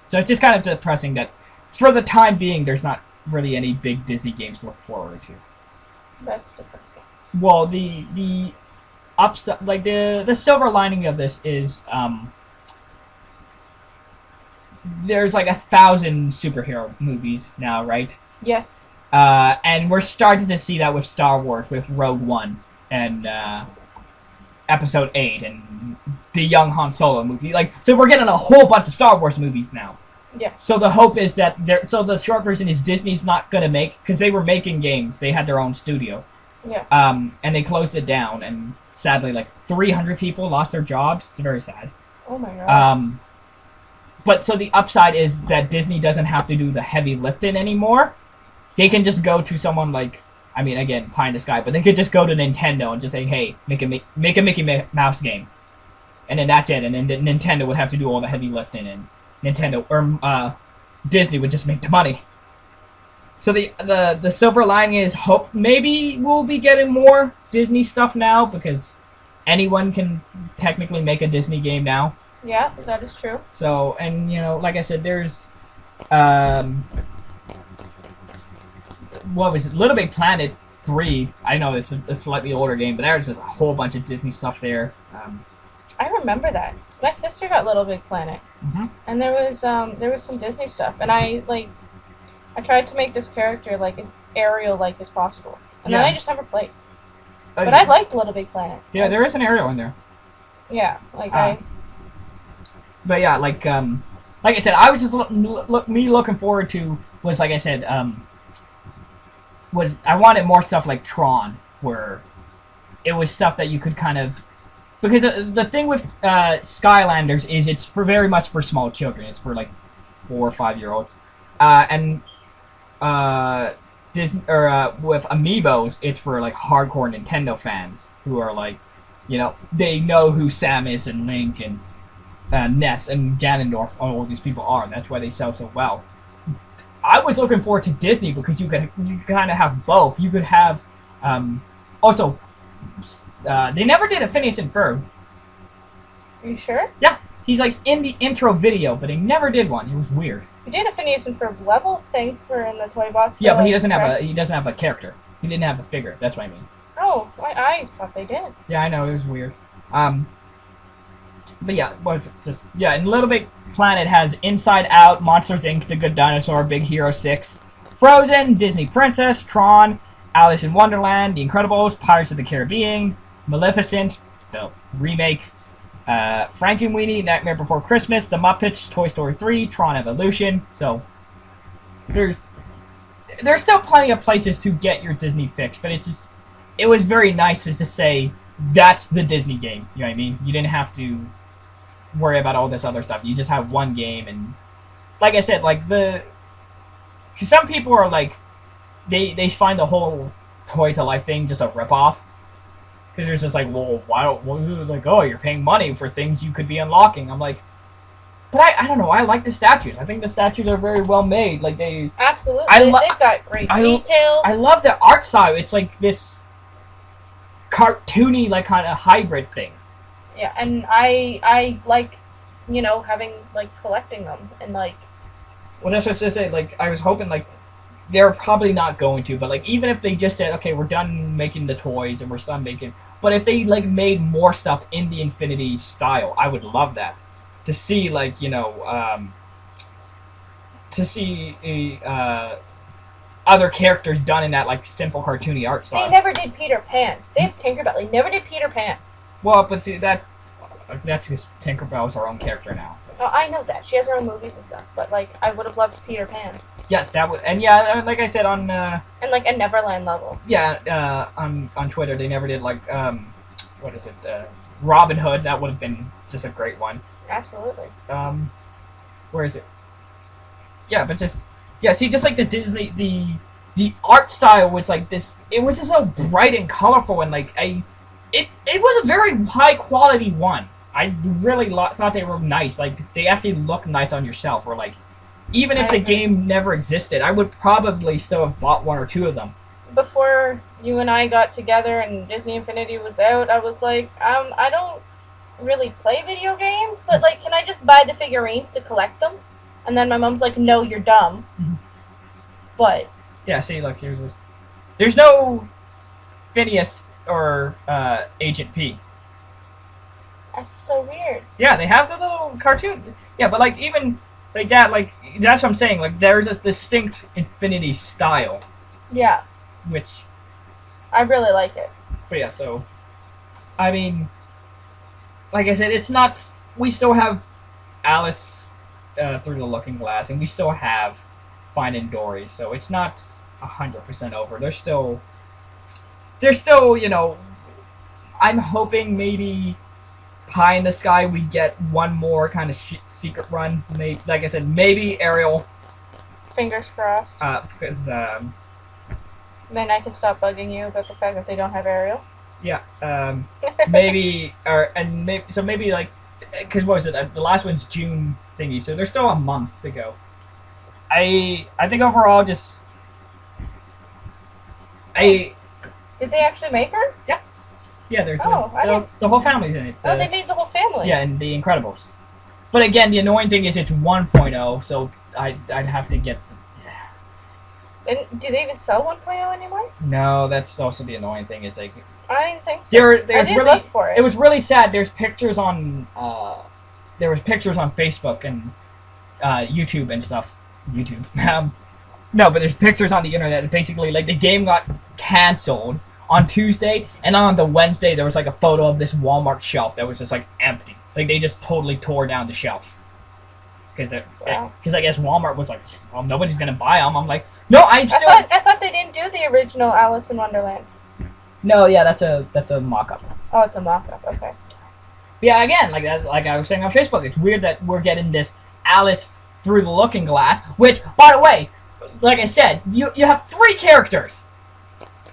So it's just kind of depressing that for the time being, there's not really any big Disney games to look forward to. That's depressing. Well, the like the silver lining of this is there's like 1,000 superhero movies now, right? Yes. And we're starting to see that with Star Wars, with Rogue One and Episode 8 and the Young Han Solo movie. Like, so we're getting a whole bunch of Star Wars movies now. Yes. So the hope is that so the short version is Disney's not gonna make, because they were making games. They had their own studio. Yeah. And they closed it down, and sadly, like 300 people lost their jobs. It's very sad. Oh my god. But so the upside is that Disney doesn't have to do the heavy lifting anymore. They can just go to someone like, I mean, again, pie in the sky, but they could just go to Nintendo and just say, hey, make a Mickey Mouse game. And then that's it, and then Nintendo would have to do all the heavy lifting, and Nintendo, or Disney would just make the money. So the silver lining is hope maybe we'll be getting more Disney stuff now, because anyone can technically make a Disney game now. Yeah, that is true. So, and like I said, there's what was it? Little Big Planet 3. I know it's a slightly older game, but there's just a whole bunch of Disney stuff there. I remember that. So my sister got Little Big Planet, and there was some Disney stuff, and I tried to make this character like as Ariel-like as possible, and then I just never played. But I liked Little Big Planet. Yeah, there is an Ariel in there. Yeah, But yeah, like I said, I was just looking forward to was, like I said, was I wanted more stuff like Tron, where it was stuff that you could kind of, because the thing with Skylanders is it's very much for small children. It's for like 4 or 5 year olds, and Disney with Amiibos, it's for like hardcore Nintendo fans who are like, they know who Samus and Link and Ness and Ganondorf, all these people are. That's why they sell so well. I was looking forward to Disney because you kind of have both. You could have also they never did a Phineas and Ferb. Are you sure? Yeah, he's like in the intro video, but they never did one. It was weird. We did a Phineas and Ferb level thing for in the toy box. Yeah, but he doesn't have a character. He didn't have a figure. That's what I mean. Oh, I thought they did. Yeah, I know, it was weird. But yeah, and Little Big Planet has Inside Out, Monsters Inc., The Good Dinosaur, Big Hero 6, Frozen, Disney Princess, Tron, Alice in Wonderland, The Incredibles, Pirates of the Caribbean, Maleficent, the remake, Frankenweenie, Nightmare Before Christmas, The Muppets, Toy Story 3, Tron Evolution. So there's still plenty of places to get your Disney fix, but it was very nice to say that's the Disney game. You know what I mean? You didn't have to worry about all this other stuff. You just have one game, and like I said, like some people are like they find the whole toy to life thing just a ripoff, because there's just like, well, why don't like, oh, you're paying money for things you could be unlocking. I'm like, but I don't know. I like the statues. I think the statues are very well made. Like absolutely, they've got great detail. I love the art style. It's like this cartoony, like kind of hybrid thing. Yeah, and I like, having like collecting them and like Well, that's what I was gonna say. Like, I was hoping, like, they're probably not going to, but, like, even if they just said, okay, we're done making the toys and we're done making, but if they, like, made more stuff in the Infinity style, I would love that. To see, like, to see other characters done in that, like, simple cartoony art style. They never did Peter Pan. They have Tinkerbell. They never did Peter Pan. Well, but see, that's because Tinkerbell's her own character now. Oh, I know that. She has her own movies and stuff, but, like, I would have loved Peter Pan. Yes, that would, and yeah, like I said on and like a Neverland level. Yeah, on Twitter they never did like what is it? Robin Hood. That would have been just a great one. Absolutely. Where is it? Yeah, but just see, just like the Disney, the art style was like this. It was just so bright and colorful, and like it was a very high quality one. I really thought they were nice. Like they actually look nice on yourself, or like. Even if the game never existed, I would probably still have bought one or two of them. Before you and I got together and Disney Infinity was out, I was like, I don't really play video games, but like, can I just buy the figurines to collect them? And then my mom's like, no, you're dumb. Mm-hmm. But yeah, see, look, here's this. There's no Phineas or Agent P. That's so weird. Yeah, they have the little cartoon. Yeah, but like even. Like that, like, that's what I'm saying. Like, there's a distinct Infinity style. Yeah. Which. I really like it. But yeah, so. I mean. Like I said, it's not. We still have Alice through the Looking Glass, and we still have Finding Dory, so it's not 100% over. There's still, I'm hoping maybe. Pie in the Sky, we get one more kind of secret run. Maybe, like I said, maybe Ariel. Fingers crossed. Because then I can stop bugging you about the fact that they don't have Ariel. Yeah. Maybe like, because what was it? The last one's June thingy, so there's still a month to go. I think overall, just did they actually make her? Yeah. Yeah, there's the whole family's in it. They made the whole family. Yeah, and The Incredibles. But again, the annoying thing is it's 1.0, so I'd have to get. And do they even sell 1.0 anymore? No, that's also the annoying thing. Is like I didn't think so. I didn't really, look for it. It was really sad. There's pictures on Facebook and YouTube and stuff. YouTube. No, but there's pictures on the internet. Basically, like the game got canceled on Tuesday, and on the Wednesday there was like a photo of this Walmart shelf that was just like empty. Like they just totally tore down the shelf because I guess Walmart was like, well, nobody's gonna buy them. I'm like, no, I thought they didn't do the original Alice in Wonderland. No, yeah, that's a mock-up. Oh, it's a mock-up. Okay. Yeah, again, like I was saying on Facebook, it's weird that we're getting this Alice through the Looking Glass. Which, by the way, like I said, you have 3 characters.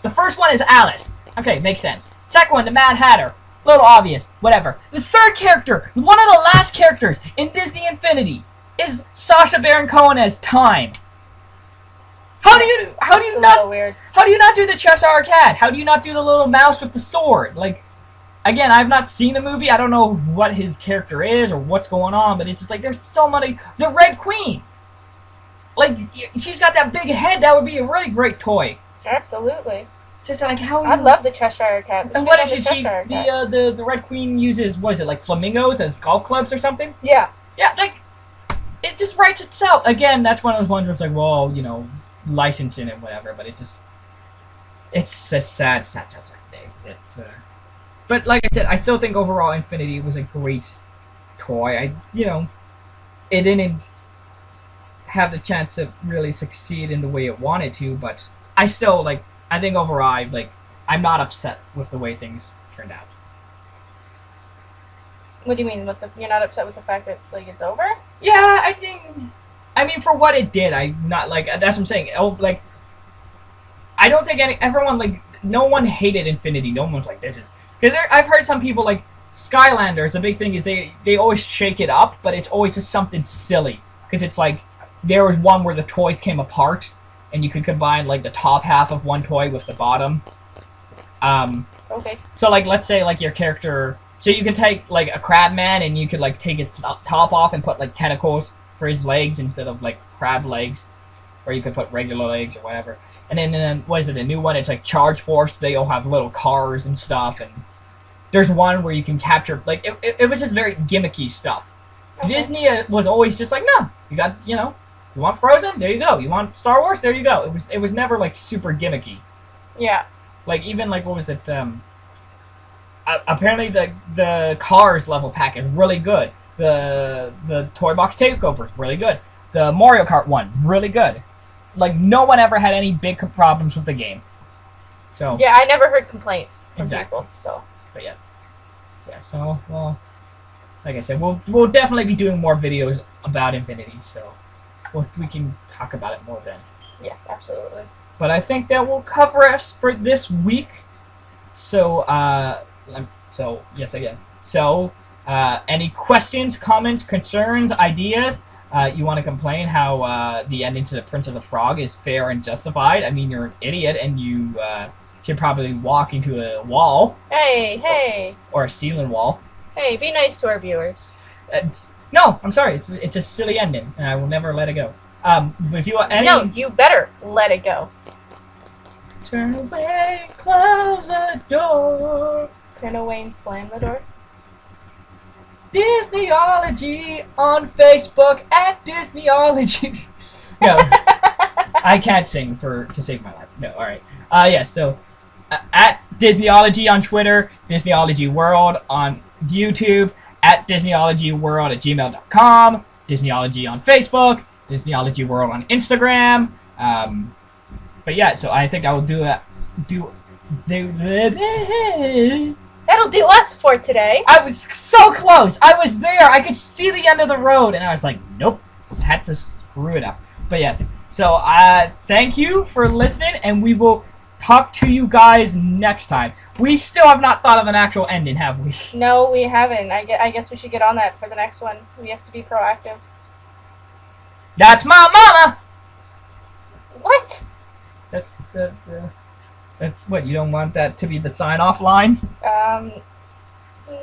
The first one is Alice. Okay, makes sense. Second one, the Mad Hatter. A little obvious. Whatever. The third character, one of the last characters in Disney Infinity, is Sacha Baron Cohen as Time. How do you not do the Cheshire Cat? How do you not do the little mouse with the sword? Like, again, I've not seen the movie. I don't know what his character is or what's going on, but it's just like there's so many. The Red Queen. Like, she's got that big head. That would be a really great toy. Absolutely. Just like how I love the Cheshire Cat. And what is it? The Red Queen uses, what is it, like flamingos as golf clubs or something? Yeah. Yeah, like it just writes itself. Again, that's one of those ones where it's like, well, licensing and whatever, but it's a sad day. But like I said, I still think overall Infinity was a great toy. It didn't have the chance to really succeed in the way it wanted to, but I still I think overall, I'm not upset with the way things turned out. What do you mean? You're not upset with the fact that it's over? Yeah, I mean, for what it did, I'm not that's what I'm saying. I don't think everyone no one hated Infinity. No one's like, this is because I've heard some people Skylanders. The big thing is they always shake it up, but it's always just something silly because it's like there was one where the toys came apart. And you could combine the top half of one toy with the bottom. Okay. So let's say your character. So you could take a crab man and you could take his top off and put tentacles for his legs instead of crab legs, or you could put regular legs or whatever. And then what is it? A new one? It's like Charge Force. They all have little cars and stuff. And there's one where you can capture like it was just very gimmicky stuff. Okay. Disney was always just like, no, you got you want Frozen? There you go. You want Star Wars? There you go. It was never like super gimmicky. Yeah. Like even like what was it? Apparently the Cars level pack is really good. The Toy Box Takeover is really good. The Mario Kart one really good. Like no one ever had any big problems with the game. So Yeah, I never heard complaints from Exactly. people. So but yeah. So well, like I said, we'll definitely be doing more videos about Infinity. So we can talk about it more then. yes, absolutely. But I think that will cover us for this week. So yes again. So any questions, comments, concerns, ideas? You want to complain how the ending to the Prince of the Frog is fair and justified? I mean, you're an idiot and you should probably walk into a wall Hey, or a ceiling wall. hey! Be nice to our viewers. No, I'm sorry. It's a silly ending, and I will never let it go. If you want any... No, you better let it go. Turn away, close the door. Turn away and slam the door. Disneyology on Facebook at Disneyology. No, I can't sing to save my life. No, all right. So at Disneyology on Twitter, Disneyology World on YouTube, at DisneyologyWorld@gmail.com, Disneyology on Facebook, Disneyology World on Instagram. But yeah, so I think I will That'll do us for today. I was so close. I was there. I could see the end of the road, and I was like, nope. Just had to screw it up. But yes, so thank you for listening, and we will talk to you guys next time. We still have not thought of an actual ending, have we? No, we haven't. I guess we should get on that for the next one. We have to be proactive. That's my mama! What? That's that's what, you don't want that to be the sign-off line?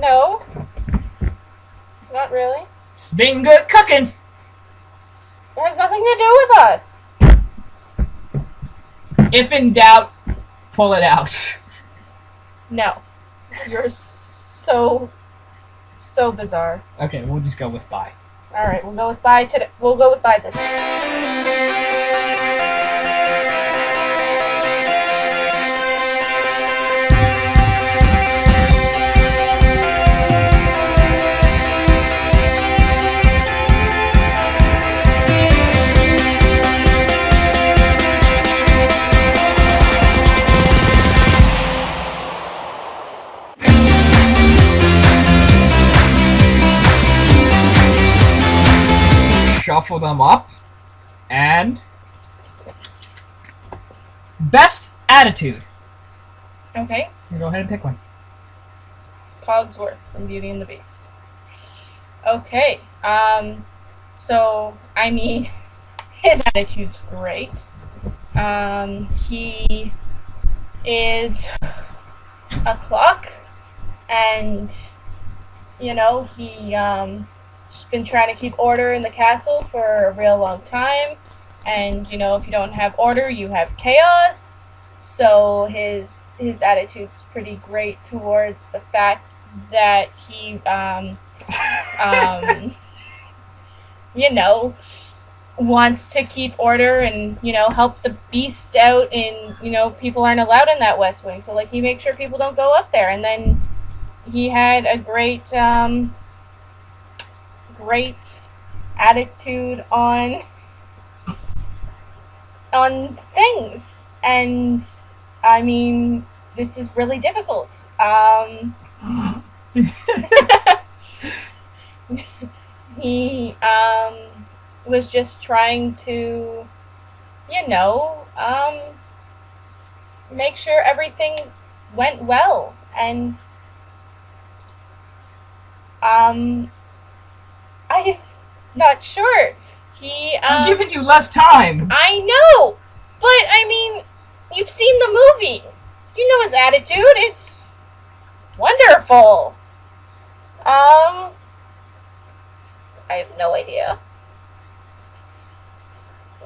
No. Not really. It's been good cooking! It has nothing to do with us. If in doubt, pull it out. No. You're so bizarre. Okay, we'll just go with bye. Alright, we'll go with bye today. We'll go with bye this time. Shuffle them up, and best attitude. Okay. You go ahead and pick one. Cogsworth from Beauty and the Beast. Okay. So, I mean, his attitude's great. He is a clock, and, you know, he's been trying to keep order in the castle for a real long time. And, you know, if you don't have order, you have chaos. So his attitude's pretty great towards the fact that he, you know, wants to keep order and, you know, help the beast out. And, you know, people aren't allowed in that West Wing. So, like, he makes sure people don't go up there. And then he had a great attitude on things, and I mean, this is really difficult. He was just trying to, you know, make sure everything went well, and I'm not sure. I'm giving you less time. I know, but I mean, you've seen the movie. You know his attitude. It's wonderful. I have no idea.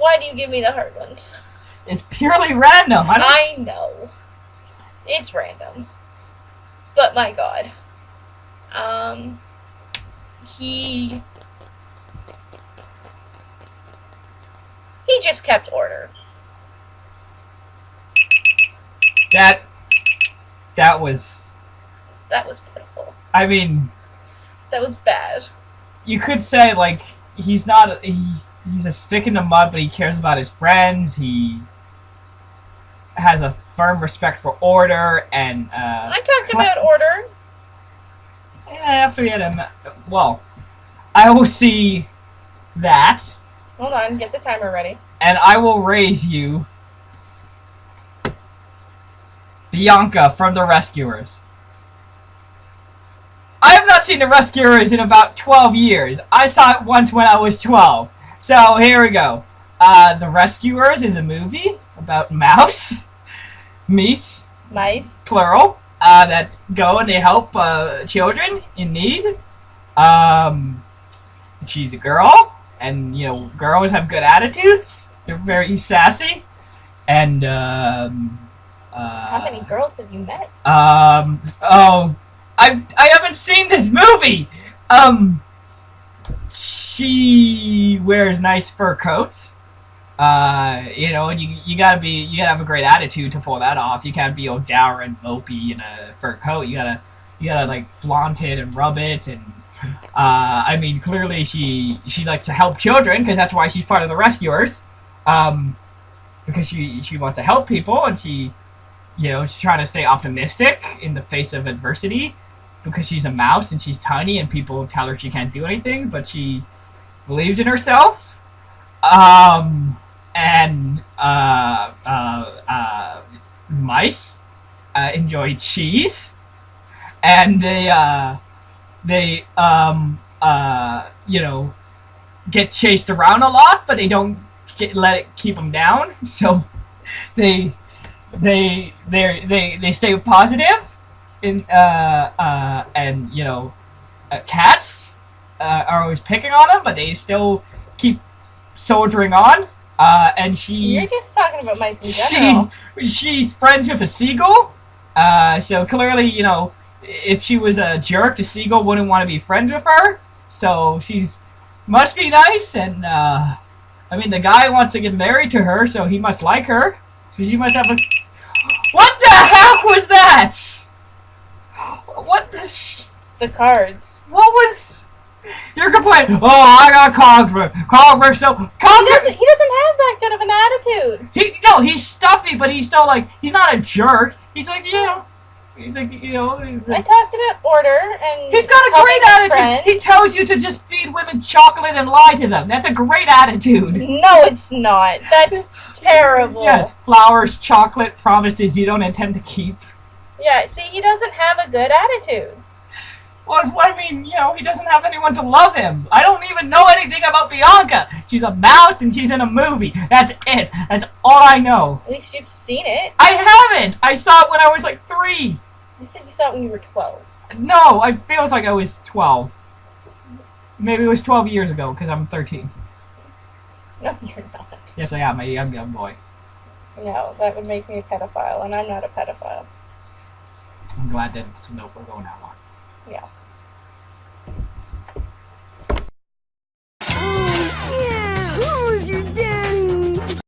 Why do you give me the hard ones? It's purely random. I know. It's random. But my god. He just kept order. That was... That was pitiful. I mean... That was bad. You could say, like, he's not... He's a stick in the mud, but he cares about his friends. He has a firm respect for order, and... I talked about order. After he had him... Well, I will see that. Hold on, get the timer ready. And I will raise you... Bianca from The Rescuers. I have not seen The Rescuers in about 12 years. I saw it once when I was 12. So, here we go. The Rescuers is a movie about mice, plural, that go and they help children in need. She's a girl, and, you know, girls have good attitudes. They're very sassy. And, how many girls have you met? Oh, I haven't seen this movie. She wears nice fur coats. You know, and you gotta have a great attitude to pull that off. You can't be all dour and mopey in a fur coat. You gotta like flaunt it and rub it, and I mean, clearly she likes to help children because that's why she's part of the Rescuers. Because she wants to help people, and she's trying to stay optimistic in the face of adversity because she's a mouse and she's tiny and people tell her she can't do anything, but she believes in herself. Mice enjoy cheese, and they get chased around a lot, but they don't let it keep them down. So they stay positive, and cats are always picking on them, but they still keep soldiering on. And You're just talking about mice in general. She's friends with a seagull. So clearly, if she was a jerk, the seagull wouldn't want to be friends with her. So must be nice, and I mean, the guy wants to get married to her, so he must like her. So she must have a... What the heck was that? What the... It's the cards. What was... You're complaining. Oh, I got Cogburn. Cogburn, so... He doesn't have that kind of an attitude. He's stuffy, but he's still like... He's not a jerk. He's like, He's like, I talked about order, and he's got a great attitude. Friends. He tells you to just feed women chocolate and lie to them. That's a great attitude. No, it's not. That's terrible. Yes, flowers, chocolate, promises you don't intend to keep. Yeah, see, he doesn't have a good attitude. Well, I mean, he doesn't have anyone to love him. I don't even know anything about Bianca. She's a mouse and she's in a movie. That's it. That's all I know. At least you've seen it. I haven't. I saw it when I was like 3. You said you saw it when you were 12. No, it feels like I was 12. Maybe it was 12 years ago, because I'm 13. No, you're not. Yes, I am. I'm a young boy. No, that would make me a pedophile, and I'm not a pedophile. I'm glad that it's a note we're going out on. Yeah.